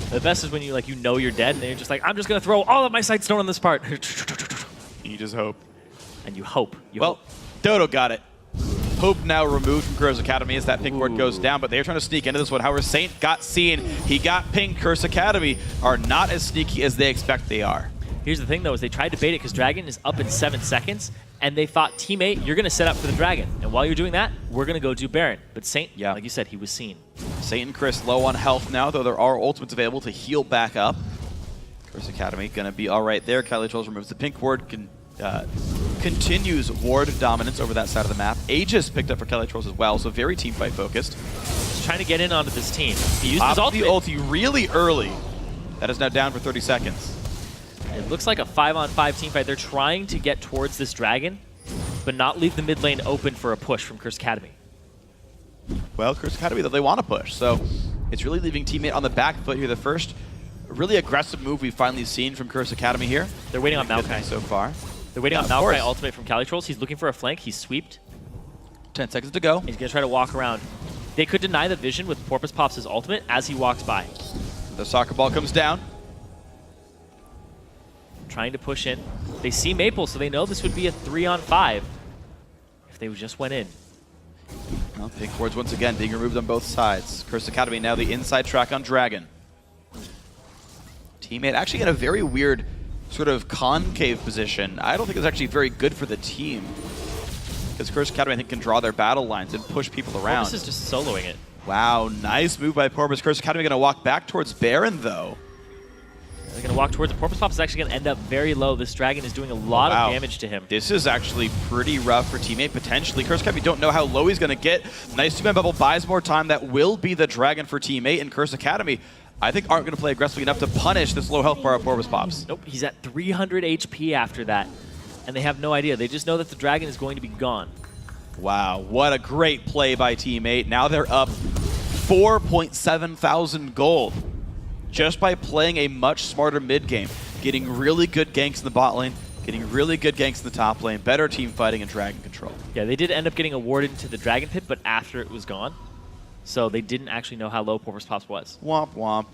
The best is when you know you're dead, and you're just like, I'm just going to throw all of my Sightstone on this part. You just hope. And you hope. Well, Dodo got it. Hope now removed from Curse Academy as that pink ward goes down, but they're trying to sneak into this one. However, Saint got seen. He got pinged. Curse Academy are not as sneaky as they expect they are. Here's the thing, though, is they tried to bait it because Dragon is up in 7 seconds, and they thought, Teammate, you're going to set up for the Dragon. And while you're doing that, we're going to go do Baron. But Saint, like you said, he was seen. Saint and Chris low on health now, though there are ultimates available to heal back up. Curse Academy going to be all right there. Kylie Trolls removes the pink ward, continues ward dominance over that side of the map. Aegis picked up for Kelly Trolls as well, so very team fight focused. He's trying to get in onto this team. He used his ultimate. The ulti really early. That is now down for 30 seconds. It looks like a 5-on-5 team fight. They're trying to get towards this dragon, but not leave the mid lane open for a push from Curse Academy. Well, Curse Academy, though, they want to push, so it's really leaving Teammate on the back foot here. The first really aggressive move we've finally seen from Curse Academy here. They're waiting on Maokai so far. They're waiting on Maokai ultimate from Cali Trolls. He's looking for a flank. He's sweeped. 10 seconds to go. He's going to try to walk around. They could deny the vision with Porpoise Pops' ultimate as he walks by. The soccer ball comes down. Trying to push in. They see Maple, so they know this would be a 3-on-5 if they just went in. Well, pink wards once again being removed on both sides. Curse Academy now the inside track on Dragon. Teammate actually in a very weird sort of concave position. I don't think it's actually very good for the team. Because Curse Academy, I think, can draw their battle lines and push people around. Porpoise is just soloing it. Wow, nice move by Porpoise. Curse Academy going to walk back towards Baron, though. They're going to walk towards it. Porpoise Pop is actually going to end up very low. This dragon is doing a lot of damage to him. This is actually pretty rough for Teammate, potentially. Curse Academy don't know how low he's going to get. Nice two-man bubble buys more time. That will be the dragon for Teammate, and Curse Academy, I think, aren't going to play aggressively enough to punish this low health bar of Porpoise Pops. Nope, he's at 300 HP after that, and they have no idea. They just know that the dragon is going to be gone. Wow, what a great play by Teammate. Now they're up 4.7 thousand gold just by playing a much smarter mid game, getting really good ganks in the bot lane, getting really good ganks in the top lane, better team fighting and dragon control. Yeah, they did end up getting awarded into the dragon pit, but after it was gone. So they didn't actually know how low Porpoise Pops was. Womp womp.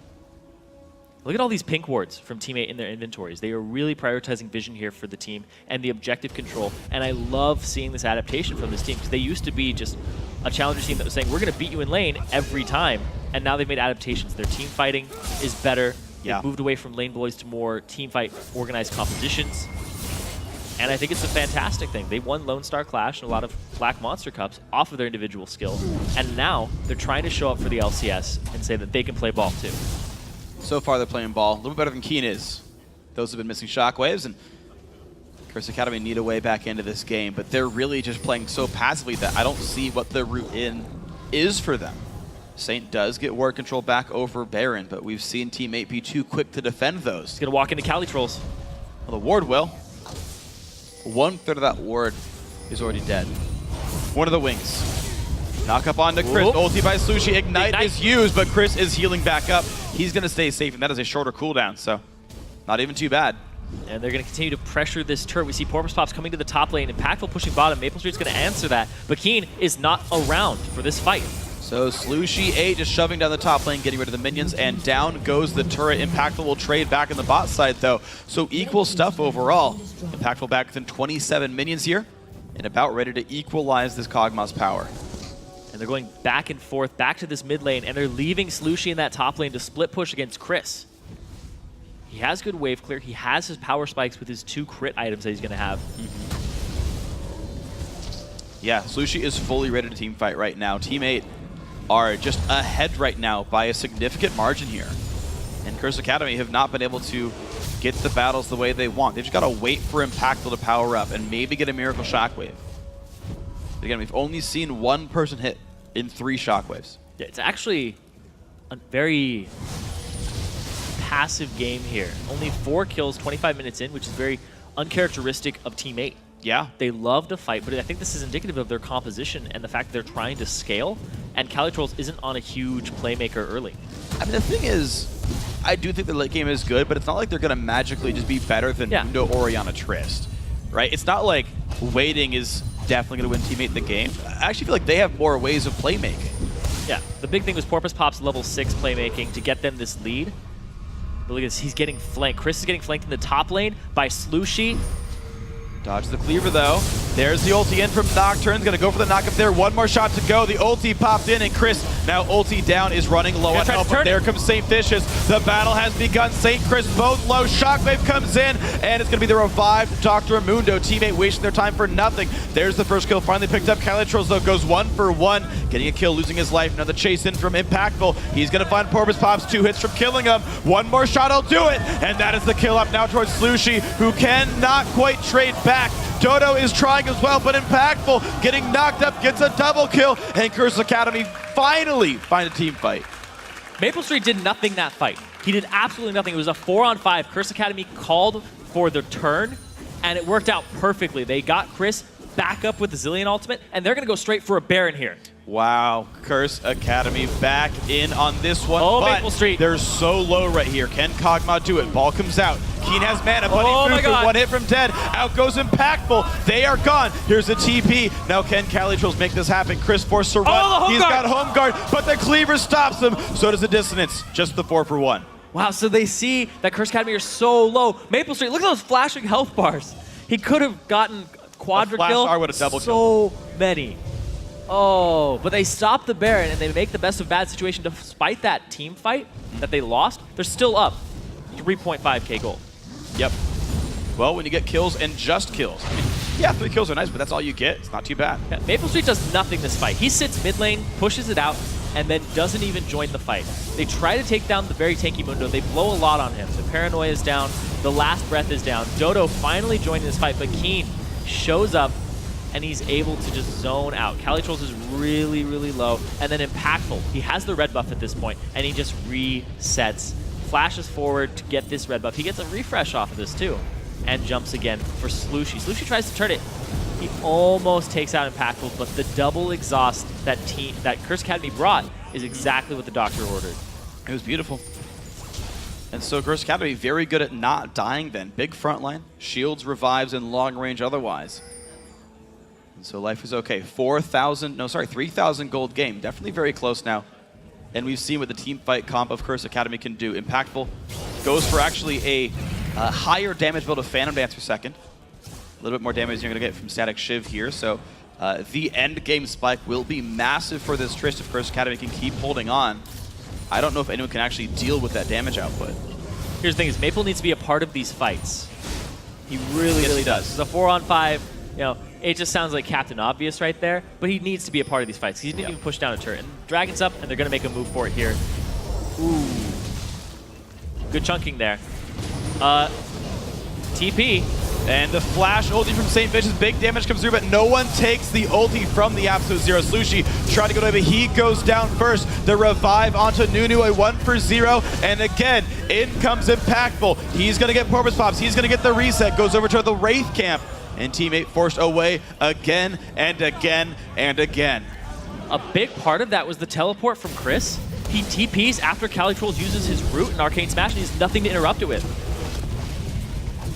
Look at all these pink wards from Teammate in their inventories. They are really prioritizing vision here for the team and the objective control. And I love seeing this adaptation from this team because they used to be just a challenger team that was saying, we're going to beat you in lane every time. And now they've made adaptations. Their team fighting is better. They've moved away from lane bullies to more team fight organized compositions. And I think it's a fantastic thing. They won Lone Star Clash and a lot of Black Monster Cups off of their individual skill. And now they're trying to show up for the LCS and say that they can play ball too. So far they're playing ball. A little better than Keen is. Those have been missing shockwaves, and Curse Academy need a way back into this game, but they're really just playing so passively that I don't see what the route in is for them. Saint does get ward control back over Baron, but we've seen Team 8 be too quick to defend those. He's going to walk into Cali Trolls. Well, the ward will. 1/3 of that ward is already dead. One of the wings. Knock up onto Chris. Whoop. Ulti by Slushie. Ignite is used, but Chris is healing back up. He's going to stay safe, and that is a shorter cooldown, so not even too bad. And they're going to continue to pressure this turret. We see Porpoise Pops coming to the top lane. Impactful pushing bottom. Maple Street's going to answer that, but Keen is not around for this fight. So Slushie 8 just shoving down the top lane, getting rid of the minions, and down goes the turret. Impactful will trade back in the bot side, though. So equal stuff overall. Impactful back within 27 minions here, and about ready to equalize this Kog'Maw's power. And they're going back and forth, back to this mid lane, and they're leaving Slushie in that top lane to split push against Chris. He has good wave clear. He has his power spikes with his 2 crit items that he's going to have. Yeah, Slushie is fully ready to team fight right now. Team 8 are just ahead right now by a significant margin here. And Curse Academy have not been able to get the battles the way they want. They've just got to wait for Impactful to power up and maybe get a Miracle Shockwave. Again, we've only seen 1 person hit in 3 shockwaves. Yeah, it's actually a very passive game here. Only 4 kills, 25 minutes in, which is very uncharacteristic of Team 8. Yeah. They love to fight, but I think this is indicative of their composition and the fact that they're trying to scale, and Cali Trolls isn't on a huge playmaker early. I mean, the thing is, I do think the late game is good, but it's not like they're going to magically just be better than Mundo, Orianna, Trist, right? It's not like waiting is definitely going to win Team 8 in the game. I actually feel like they have more ways of playmaking. Yeah, the big thing was Porpoise Pop's level 6 playmaking to get them this lead. But look at this, he's getting flanked. Chris is getting flanked in the top lane by Slushie. Dodge the cleaver, though. There's the ulti in from Nocturne's going to go for the knock up there. 1 more shot to go. The ulti popped in, and Chris, now ulti down, is running low on health. There comes Saint Vicious. The battle has begun. Saint, Chris both low. Shockwave comes in, and it's going to be the revived Dr. Mundo. Team 8 wasting their time for nothing. There's the first kill finally picked up. Cali Trolls, though, goes 1 for 1, getting a kill, losing his life. Now the chase in from Impactful. He's going to find Porpoise Pops. 2 hits from killing him. 1 more shot will do it, and that is the kill up now towards Slushie, who cannot quite trade back. Dodo is trying as well, but Impactful getting knocked up, gets a double kill, and Curse Academy finally find a team fight. Maple Street did nothing that fight. He did absolutely nothing. It was a 4-on-5. Curse Academy called for their turn, and it worked out perfectly. They got Chris back up with the Zillion ultimate, and they're going to go straight for a Baron here. Wow, Curse Academy back in on this one. Oh, but Maple Street. They're so low right here. Can Kog'Maw do it? Ball comes out. Keen has mana. Bunny food for 1 hit from dead. Out goes Impactful. They are gone. Here's a TP. Now can Cali Trolls make this happen? Chris forced to run. He's got home guard, but the cleaver stops him. So does the Dissonance. Just the 4 for 1. Wow, so they see that Curse Academy are so low. Maple Street, look at those flashing health bars. He could have gotten quadra kill. R with a double kill. kill. So many. Oh, but they stop the Baron and they make the best of bad situation despite that team fight that they lost. They're still up 3.5k gold. Yep. Well, when you get kills and just kills. I mean, yeah, 3 kills are nice, but that's all you get. It's not too bad. Yeah, Maple Street does nothing this fight. He sits mid lane, pushes it out, and then doesn't even join the fight. They try to take down the very tanky Mundo. They blow a lot on him. The Paranoia is down. The Last Breath is down. Dodo finally joined this fight, but Keen shows up, and he's able to just zone out. Cali Trolls is really, really low, and then Impactful. He has the red buff at this point, and he just resets, flashes forward to get this red buff. He gets a refresh off of this too, and jumps again for Slushie. Slushie tries to turn it. He almost takes out Impactful, but the double exhaust that Curse Academy brought is exactly what the doctor ordered. It was beautiful. And so Curse Academy very good at not dying then. Big front line, shields, revives, and long range otherwise. So life is okay. 3,000 gold game. Definitely very close now. And we've seen what the team fight comp of Curse Academy can do. Impactful goes for actually a higher damage build of Phantom Dance per second. A little bit more damage you're going to get from Static Shiv here. So the end game spike will be massive for this Trist if Curse Academy can keep holding on. I don't know if anyone can actually deal with that damage output. Here's the thing is Maple needs to be a part of these fights. He really, really does. It's a 4-on-5, you know, it just sounds like Captain Obvious right there, but he needs to be a part of these fights. He didn't even push down a turret. And Dragon's up, and they're going to make a move for it here. Ooh. Good chunking there. TP. And the flash ulti from St. Vicious, big damage comes through, but no one takes the ulti from the Absolute Zero. Slushi trying to go away, but he goes down first. The revive onto Nunu, a 1-for-0, and again, in comes Impactful. He's gonna get Porpoise Pops, he's gonna get the reset, goes over to the Wraith camp, and teammate forced away again and again and again. A big part of that was the teleport from Chris. He TPs after Calitrolls uses his root and Arcane Smash, and he has nothing to interrupt it with.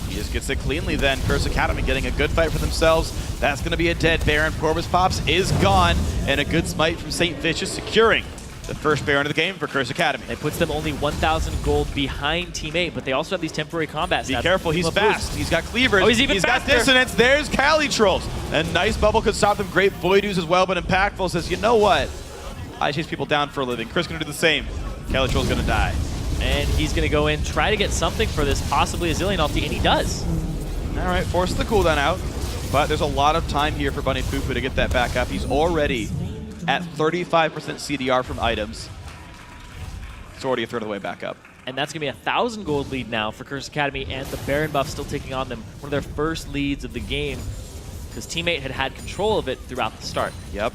He just gets it cleanly then. Curse Academy getting a good fight for themselves. That's going to be a dead Baron. Porpoise Pops is gone, and a good smite from St. Vicious securing the first Baron of the game for Curse Academy. It puts them only 1,000 gold behind Team 8, but they also have these temporary combat stats. Be careful, he's fast. He's got cleavers. Oh, he's even got faster. dissonance. There's Calitrolls. A nice bubble could stop them. Great Voidus as well, but Impactful says, you know what? I chase people down for a living. Chris going to do the same. Calitroll's going to die. And he's going to go in, try to get something for this, possibly a Zillion ulti, and he does. All right, force the cooldown out, but there's a lot of time here for Bunny Fufu to get that back up. He's already at 35% CDR from items. It's already a third of the way back up. And that's going to be a 1,000 gold lead now for Curse Academy, and the Baron buff still taking on them. One of their first leads of the game, because Teammate had control of it throughout the start. Yep.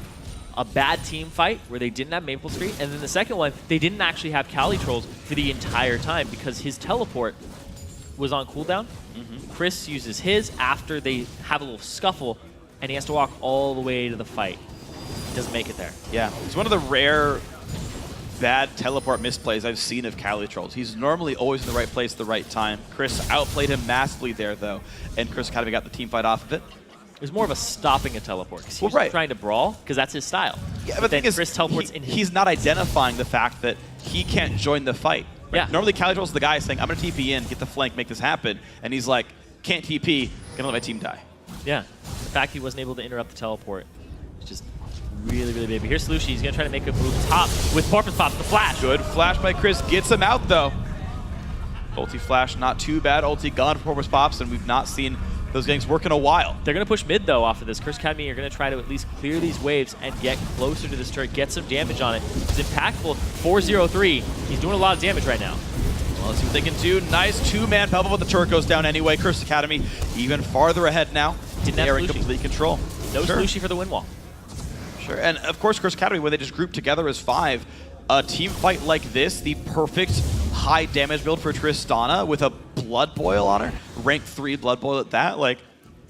A bad team fight where they didn't have Maple Street, and then the second one, they didn't actually have Calitrolls for the entire time because his teleport was on cooldown. Chris uses his after they have a little scuffle, and he has to walk all the way to the fight. He doesn't make it there. Yeah, it's one of the rare bad teleport misplays I've seen of Calitrolls. He's normally always in the right place at the right time. Chris outplayed him massively there, though, and Chris Academy got the team fight off of it. It was more of a stopping a teleport, because he was right. trying to brawl, because that's his style. Yeah, but then the thing Chris is, teleports in his... he's not identifying the fact that he can't join the fight. Right? Yeah. Normally, Calitrolls the guy saying, I'm going to TP in, get the flank, make this happen. And he's like, can't TP, gonna let my team die. Yeah. The fact he wasn't able to interrupt the teleport is just really, really big. But here's Slushi. He's going to try to make a move top with Porpoise Pops, the flash. Good flash by Chris, gets him out though. Ulti flash, not too bad. Ulti gone for Porpoise Pops, and we've not seen those gangs work in a while. They're going to push mid, though, off of this. Curse Academy are going to try to at least clear these waves and get closer to this turret, get some damage on it. It's impactful. 403. He's doing a lot of damage right now. Well, let's see what they can do. Nice two-man bubble, but the turret goes down anyway. Curse Academy even farther ahead now. Didn't They're have in Slushi. complete control. No Sure. Slushi for the win wall. Sure, and of course, Curse Academy, when they just group together as 5, a team fight like this, the perfect high damage build for Tristana with a Blood Boil on her, rank 3 Blood Boil at that, like,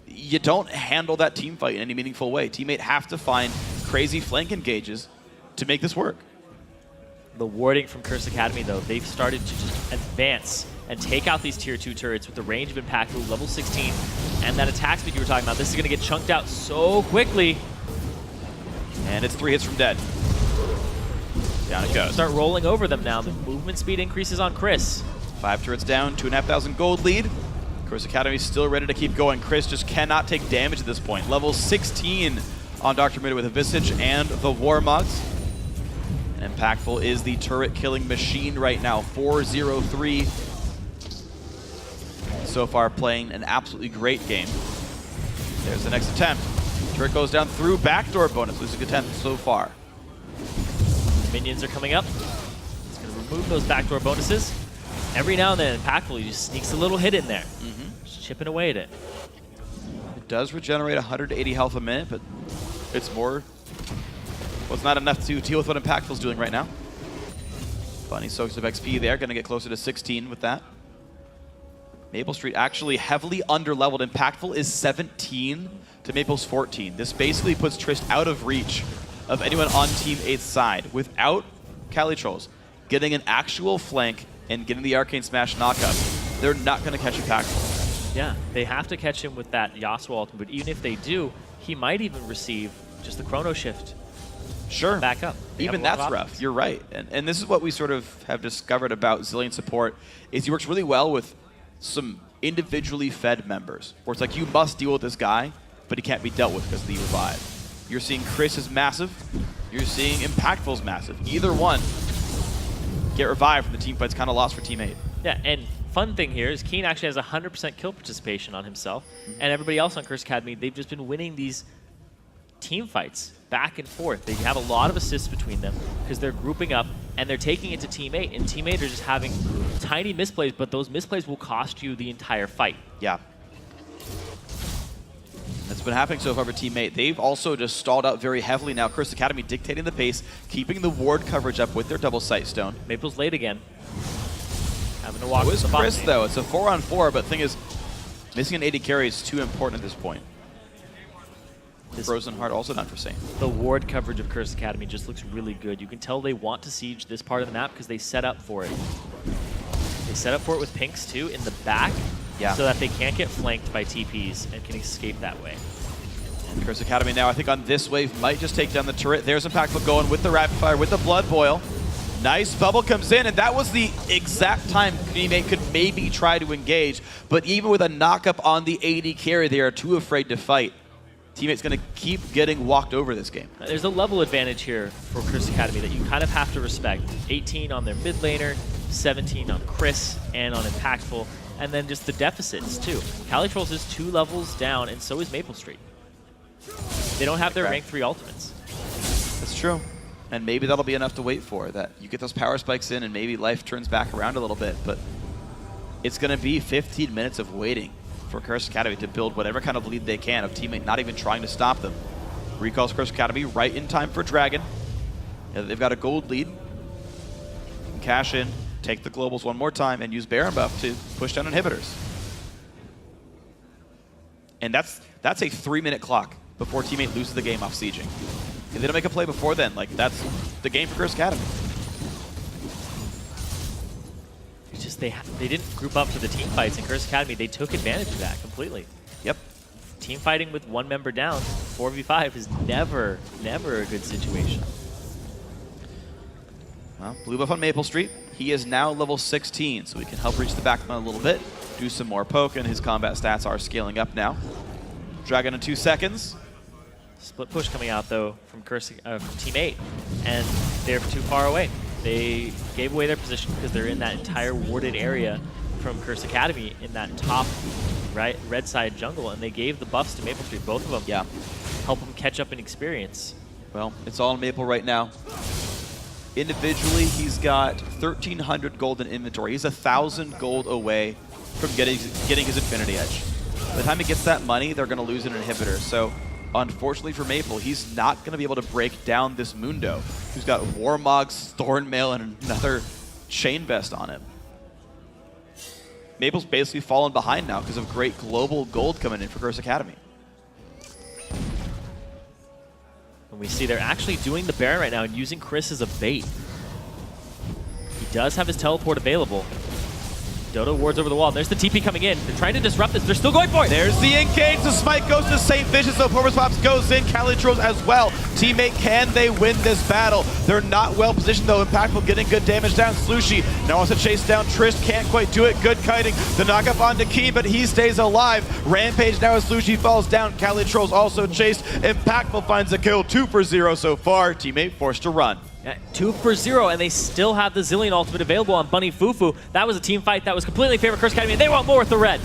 you don't handle that team fight in any meaningful way. Teammate have to find crazy flank engages to make this work. The warding from Curse Academy, though, they've started to just advance and take out these tier 2 turrets with the range of impact move, level 16, and that attack speed you were talking about. This is going to get chunked out so quickly. And it's 3 hits from dead. Down it goes. Start rolling over them now. The movement speed increases on Chris. 5 turrets down, 2,500 gold lead. Curse Academy still ready to keep going. Chris just cannot take damage at this point. Level 16 on Dr. Muda with a Visage and the Warmugs. And Impactful is the turret-killing machine right now. 4-0-3. So far playing an absolutely great game. There's the next attempt. Turret goes down through backdoor bonus. Losing attempt so far. Minions are coming up. It's going to remove those backdoor bonuses. Every now and then, Impactful, he just sneaks a little hit in there. Just chipping away at it. It does regenerate 180 health a minute, but it's more... well, it's not enough to deal with what Impactful's doing right now. Bunny soaks of XP there, going to get closer to 16 with that. Maple Street actually heavily underleveled. Impactful is 17 to Maple's 14. This basically puts Trist out of reach of anyone on Team 8's side. Without Calitrolls getting an actual flank and getting the Arcane Smash knockup, they're not going to catch Impactful. Yeah, they have to catch him with that Yasuo ultimate, but even if they do, he might even receive just the Chrono Shift. Sure. Back up. Even that's rough. You're right. And this is what we sort of have discovered about Zillion support, is he works really well with some individually fed members, where it's like, you must deal with this guy, but he can't be dealt with because of the revive. You're seeing Chris is massive. You're seeing Impactful's massive. Either one get revived from the team fight's kind of lost for Team 8. Yeah, and fun thing here is Keen actually has 100% kill participation on himself, and everybody else on Curse Academy, they've just been winning these team fights back and forth. They have a lot of assists between them because they're grouping up and they're taking it to Team 8, and Team 8 are just having tiny misplays, but those misplays will cost you the entire fight. Yeah. That's been happening so far for Team 8. They've also just stalled out very heavily now. Curse Academy dictating the pace, keeping the ward coverage up with their double sight stone. Maple's late again. Having to walk It was the bot Chris, lane. though. It's a 4-on-4, but the thing is, missing an AD carry is too important at this point. Frozen Heart also not for Saint. The ward coverage of Curse Academy just looks really good. You can tell they want to siege this part of the map because they set up for it. They set up for it with pinks too in the back, so that they can't get flanked by TPs and can escape that way. And Curse Academy now, I think on this wave, might just take down the turret. There's Impactful going with the Rapid Fire, with the Blood Boil. Nice bubble comes in, and that was the exact time Team 8 could maybe try to engage. But even with a knock-up on the AD carry, they are too afraid to fight. Team 8's going to keep getting walked over this game. There's a level advantage here for Curse Academy that you kind of have to respect. 18 on their mid laner, 17 on Chris, and on Impactful, and then just the deficits too. Calitrolls is 2 levels down, and so is Maple Street. They don't have their rank 3 ultimates. That's true. And maybe that'll be enough to wait for, that you get those power spikes in and maybe life turns back around a little bit, but it's going to be 15 minutes of waiting for Curse Academy to build whatever kind of lead they can, of Team 8 not even trying to stop them. Recalls Curse Academy right in time for Dragon. They've got a gold lead. Cash in, take the globals one more time, and use Baron buff to push down inhibitors. And that's a 3-minute clock before Team 8 loses the game off sieging. If they don't make a play before then, like, that's the game for Curse Academy. It's just they didn't group up for the team fights in Curse Academy. They took advantage of that completely. Yep. Team fighting with 1 member down, 4v5 is never a good situation. Well, blue buff on Maple Street. He is now level 16, so we can help reach the backline a little bit, do some more poke, and his combat stats are scaling up now. Dragon in 2 seconds. Split push coming out though from Team 8, and they're too far away. They gave away their position because they're in that entire warded area from Curse Academy in that top red side jungle, and they gave the buffs to Maple Street, both of them. Yeah. Help them catch up in experience. Well, it's all on Maple right now. Individually, he's got 1,300 gold in inventory. He's 1,000 gold away from getting his Infinity Edge. By the time he gets that money, they're going to lose an inhibitor. So, unfortunately for Maple, he's not going to be able to break down this Mundo, who's got Warmog's Thornmail and another Chain Vest on him. Maple's basically fallen behind now because of great global gold coming in for Curse Academy. And we see they're actually doing the Baron right now and using Chris as a bait. He does have his teleport available. Dodo wards over the wall. There's the TP coming in. They're trying to disrupt this. They're still going for it. There's the engage. The smite goes to St. Vicious. So Forward Pops goes in. Calitros as well. Teammate, can they win this battle? They're not well positioned though. Impactful getting good damage down. Slushy now wants to chase down Trish. Can't quite do it. Good kiting. The knock up onto Key, but he stays alive. Rampage now as Slushy falls down. Calitros also chased. Impactful finds a kill. 2 for 0 so far. Teammate forced to run. Yeah, 2 for 0, and they still have the Zillion ultimate available on Bunny Fufu. That was a team fight that was completely in favor of Curse Academy, and they want more with the red.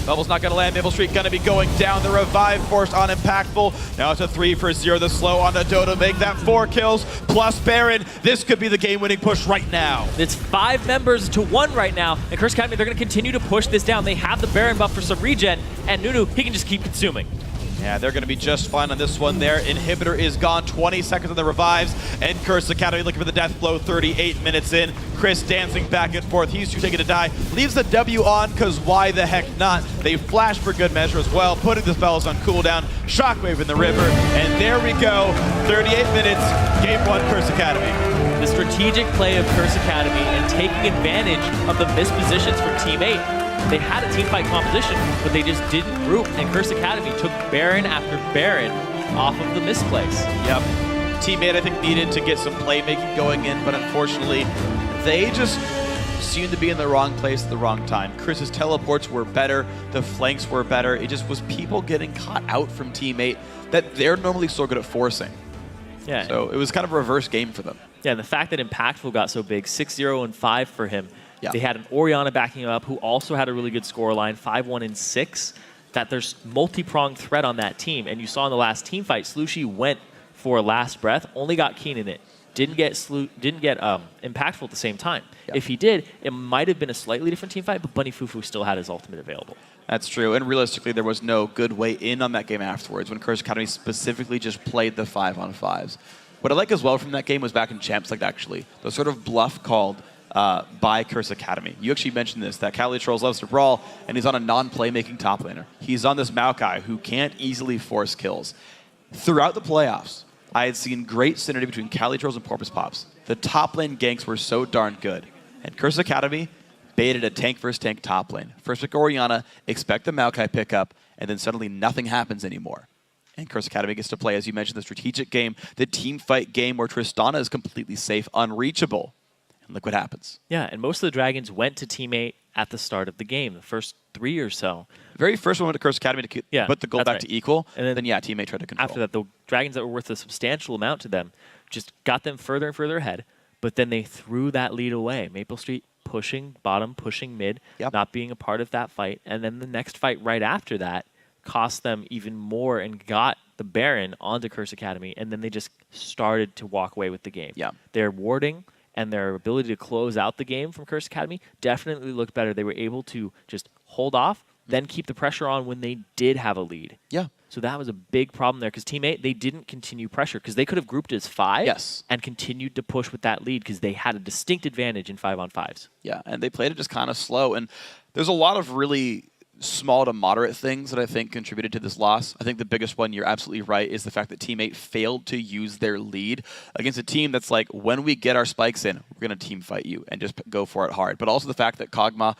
Bubble's not going to land. Maple Street going to be going down. The revive forced on Impactful. Now it's a 3 for 0. The slow on the Dodo make that 4 kills plus Baron. This could be the game-winning push right now. It's 5 members to 1 right now, and Curse Academy, they're going to continue to push this down. They have the Baron buff for some regen, and Nunu, he can just keep consuming. Yeah, they're going to be just fine on this one there. Inhibitor is gone, 20 seconds on the revives, and Curse Academy looking for the death blow 38 minutes in. Chris dancing back and forth. He's too taken to die. Leaves the W on, because why the heck not? They flash for good measure as well, putting the spells on cooldown. Shockwave in the river, and there we go. 38 minutes, game 1, Curse Academy. The strategic play of Curse Academy and taking advantage of the missed positions from Team 8. They had a team fight composition, but they just didn't group, and Curse Academy took Baron after Baron off of the misplays. Yep. Teammate, I think, needed to get some playmaking going in, but unfortunately, they just seemed to be in the wrong place at the wrong time. Chris's teleports were better, the flanks were better. It just was people getting caught out from Teammate that they're normally so good at forcing. Yeah. So it was kind of a reverse game for them. Yeah, and the fact that Impactful got so big, 6-0 and 5 for him. Yeah. They had an Orianna backing him up, who also had a really good score line, 5-1 and 6. that there's multi-pronged threat on that team. And you saw in the last team fight, Slushie went for a last breath, only got Keen in it. Didn't get impactful at the same time. Yeah. If he did, it might have been a slightly different team fight, but Bunny Fufu still had his ultimate available. That's true, and realistically, there was no good way in on that game afterwards when Curse Academy specifically just played the 5-on-5s. What I like as well from that game was back in Champs League, actually, the sort of bluff called by Curse Academy. You actually mentioned this, that Cali Trolls loves to brawl, and he's on a non-playmaking top laner. He's on this Maokai who can't easily force kills. Throughout the playoffs, I had seen great synergy between Cali Trolls and Porpoise Pops. The top lane ganks were so darn good. And Curse Academy baited a tank versus tank top lane. First pick Orianna, expect the Maokai pickup, and then suddenly nothing happens anymore. And Curse Academy gets to play, as you mentioned, the strategic game, the team fight game where Tristana is completely safe, unreachable. And look what happens. Yeah, and most of the Dragons went to teammate at the start of the game, the first 3 or so. The very first one went to Curse Academy to put the goal back to equal, and then teammate tried to control. After that, the Dragons that were worth a substantial amount to them just got them further and further ahead, but then they threw that lead away. Maple Street pushing bottom, pushing mid, not being a part of that fight, and then the next fight right after that cost them even more and got the Baron onto Curse Academy, and then they just started to walk away with the game. Yeah. Their warding and their ability to close out the game from Curse Academy definitely looked better. They were able to just hold off, then keep the pressure on when they did have a lead. Yeah. So that was a big problem there because teammate, they didn't continue pressure because they could have grouped as 5 and continued to push with that lead because they had a distinct advantage in 5-on-5s. Yeah, and they played it just kind of slow. And there's a lot of really small to moderate things that I think contributed to this loss. I think the biggest one, you're absolutely right, is the fact that teammate failed to use their lead against a team that's like, when we get our spikes in, we're going to team fight you and just go for it hard. But also the fact that Kog'Maw,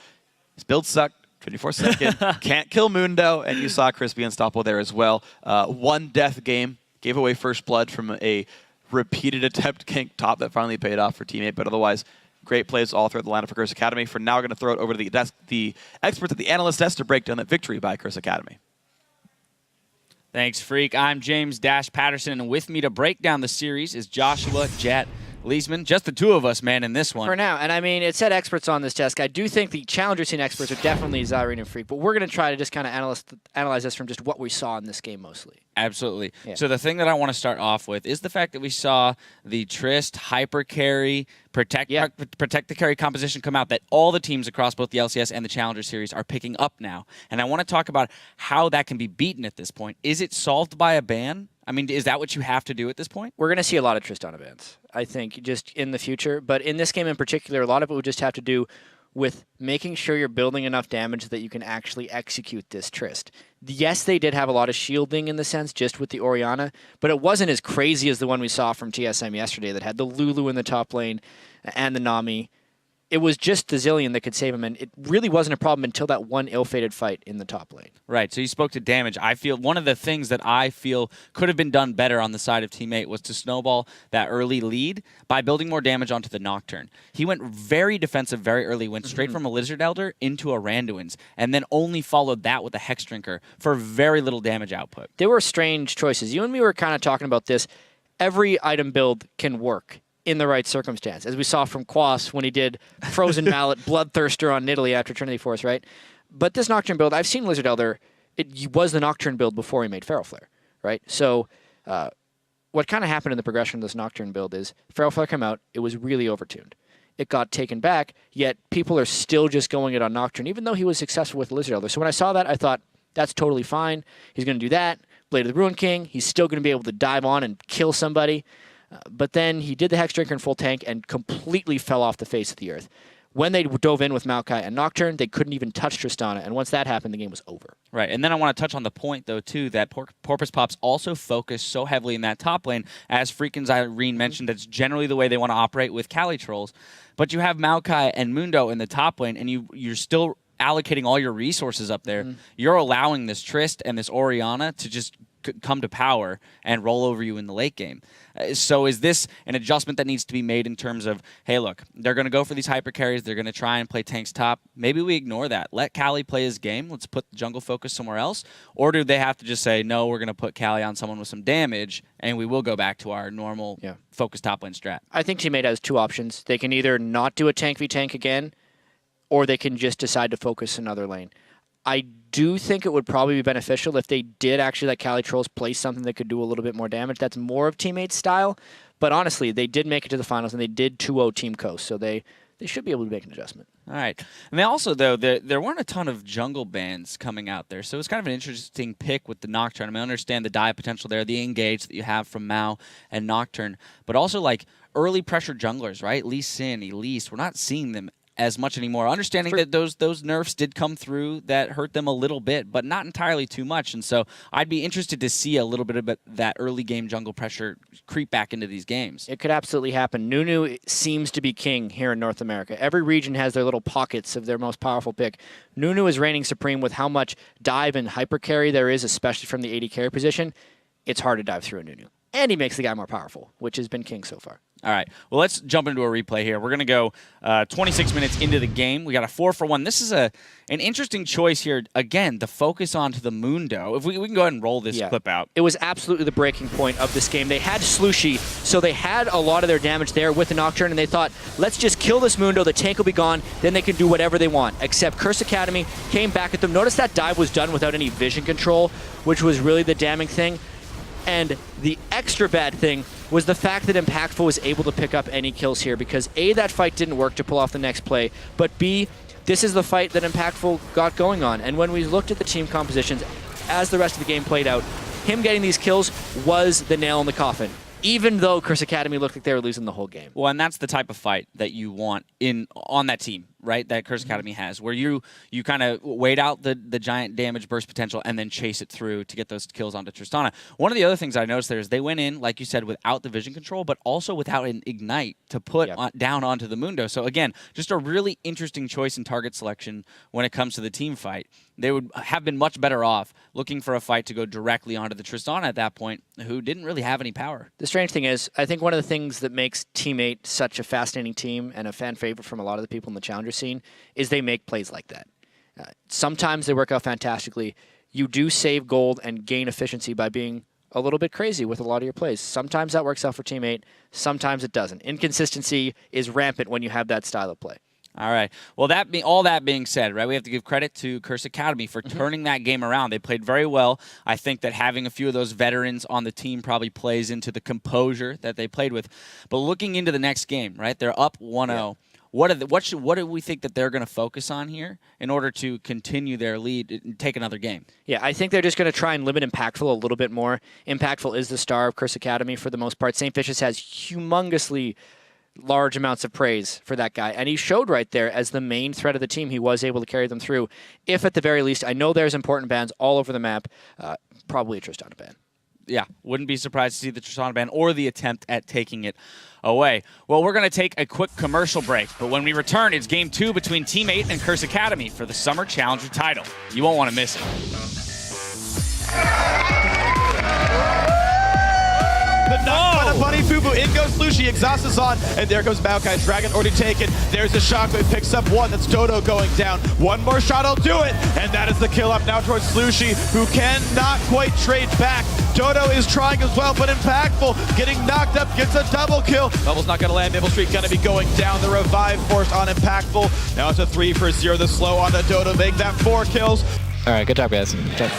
his build sucked, 24-second, can't kill Mundo, and you saw Chris be unstoppable there as well. One death game, gave away first blood from a repeated attempt gank top that finally paid off for teammate, but otherwise, great plays all throughout the lineup for Curse Academy. For now, we're going to throw it over to the experts at the analyst desk to break down that victory by Curse Academy. Thanks, Freak. I'm James Dash Patterson, and with me to break down the series is Joshua Jet Leesman. Just the two of us, man, in this one. For now. And I mean, it said experts on this desk. I do think the challenger scene experts are definitely Zyrene and Freak, but we're going to try to just kind of analyze this from just what we saw in this game mostly. Absolutely. Yeah. So the thing that I want to start off with is the fact that we saw the Trist hyper carry, protect the carry composition come out that all the teams across both the LCS and the Challenger Series are picking up now. And I want to talk about how that can be beaten at this point. Is it solved by a ban? I mean, is that what you have to do at this point? We're going to see a lot of Tristana bans, I think, just in the future. But in this game in particular, a lot of it would just have to do with making sure you're building enough damage that you can actually execute this Trist. Yes, they did have a lot of shielding in the sense, just with the Orianna, but it wasn't as crazy as the one we saw from TSM yesterday that had the Lulu in the top lane and the Nami. It was just the Zillion that could save him, and it really wasn't a problem until that one ill-fated fight in the top lane. Right, so you spoke to damage. I feel one of the things that I feel could have been done better on the side of teammate was to snowball that early lead by building more damage onto the Nocturne. He went very defensive very early, went straight from a Lizard Elder into a Randuin's, and then only followed that with a Hex Drinker for very little damage output. There were strange choices. You and me were kind of talking about this. Every item build can work in the right circumstance, as we saw from Quas when he did Frozen Mallet, Bloodthirster on Nidalee after Trinity Force, right? But this Nocturne build, I've seen Lizard Elder, it was the Nocturne build before he made Feral Flare, right? So what kind of happened in the progression of this Nocturne build is Feral Flare came out, it was really overtuned. It got taken back, yet people are still just going it on Nocturne, even though he was successful with Lizard Elder. So when I saw that, I thought, that's totally fine. He's going to do that. Blade of the Ruin King, he's still going to be able to dive on and kill somebody. But then he did the Hex Drinker in full tank and completely fell off the face of the earth. When they dove in with Maokai and Nocturne, they couldn't even touch Tristana, and once that happened, the game was over. Right, and then I want to touch on the point, though, too, that Porpoise Pops also focus so heavily in that top lane, as freaking Zyrene mentioned, that's generally the way they want to operate with Cali Trolls. But you have Maokai and Mundo in the top lane, and you're still allocating all your resources up there. You're allowing this Trist and this Orianna to just come to power and roll over you in the late game. So is this an adjustment that needs to be made in terms of, hey, look, they're going to go for these hyper carries. They're going to try and play tanks top. Maybe we ignore that. Let Cali play his game. Let's put the jungle focus somewhere else. Or do they have to just say, no, we're going to put Cali on someone with some damage, and we will go back to our normal focus top lane strat? I think teammate has two options. They can either not do a tank v tank again, or they can just decide to focus another lane. I do think it would probably be beneficial if they did actually let Cali Trolls play something that could do a little bit more damage. That's more of Teammates' style. But honestly, they did make it to the finals, and they did 2-0 Team Coast, so they should be able to make an adjustment. All right. And they also, though, there weren't a ton of jungle bans coming out there, so it's kind of an interesting pick with the Nocturne. I mean, I understand the dive potential there, the engage that you have from Mao and Nocturne, but also, like, early pressure junglers, right? Lee Sin, Elise, we're not seeing them as much anymore. Understanding that those nerfs did come through that hurt them a little bit, but not entirely too much. And so I'd be interested to see a little bit of that early game jungle pressure creep back into these games. It could absolutely happen. Nunu seems to be king here in North America. Every region has their little pockets of their most powerful pick. Nunu is reigning supreme with how much dive and hyper carry there is, especially from the AD carry position. It's hard to dive through a Nunu. And he makes the guy more powerful, which has been king so far. All right. Well, let's jump into a replay here. We're going to go 26 minutes into the game. We got a 4-for-1. This is an interesting choice here. Again, the focus onto the Mundo. If we can go ahead and roll this clip out. It was absolutely the breaking point of this game. They had Slushy, so they had a lot of their damage there with the Nocturne, and they thought, let's just kill this Mundo. The tank will be gone. Then they can do whatever they want. Except Curse Academy came back at them. Notice that dive was done without any vision control, which was really the damning thing. And the extra bad thing was the fact that Impactful was able to pick up any kills here because A, that fight didn't work to pull off the next play, but B, this is the fight that Impactful got going on. And when we looked at the team compositions, as the rest of the game played out, him getting these kills was the nail in the coffin, even though Curse Academy looked like they were losing the whole game. Well, and that's the type of fight that you want on that team, right, that Curse Academy has, where you kind of wait out the giant damage burst potential and then chase it through to get those kills onto Tristana. One of the other things I noticed there is they went in, like you said, without the vision control, but also without an ignite to put down onto the Mundo. So again, just a really interesting choice in target selection when it comes to the team fight. They would have been much better off looking for a fight to go directly onto the Tristana at that point, who didn't really have any power. The strange thing is, I think one of the things that makes Teammate such a fascinating team and a fan favorite from a lot of the people in the Challenger scene is they make plays like that. Sometimes they work out fantastically. You do save gold and gain efficiency by being a little bit crazy with a lot of your plays. Sometimes that works out for Teammate, sometimes it doesn't. Inconsistency is rampant when you have that style of play. All right. Well, all that being said, right, we have to give credit to Curse Academy for turning that game around. They played very well. I think that having a few of those veterans on the team probably plays into the composure that they played with. But looking into the next game, right, they're up 1-0. Yeah. What do we think that they're going to focus on here in order to continue their lead and take another game? Yeah, I think they're just going to try and limit Impactful a little bit more. Impactful is the star of Curse Academy for the most part. St. Vicious has humongously large amounts of praise for that guy, and he showed right there as the main threat of the team. He was able to carry them through. If at the very least, I know there's important bans all over the map, probably a Tristana ban. Yeah, wouldn't be surprised to see the Tristana ban or the attempt at taking it away. Well, we're going to take a quick commercial break, but when we return, it's Game 2 between Teammate and Curse Academy for the Summer Challenger title. You won't want to miss it. The knock by the Bunny Fubu. In goes Lucy. Exhaust is on. And there goes Maokai. Dragon already taken. There's a shockwave. Picks up one. That's Dodo going down. One more shot will do it. And that is the kill up now towards Lucy, who cannot quite trade back. Dodo is trying as well, but Impactful getting knocked up. Gets a double kill. Double's not going to land. Maple Street going to be going down. The revive forced on Impactful. Now it's a 3-for-0. The slow on the Dodo. Make that 4 kills. All right, good job, guys. Good job.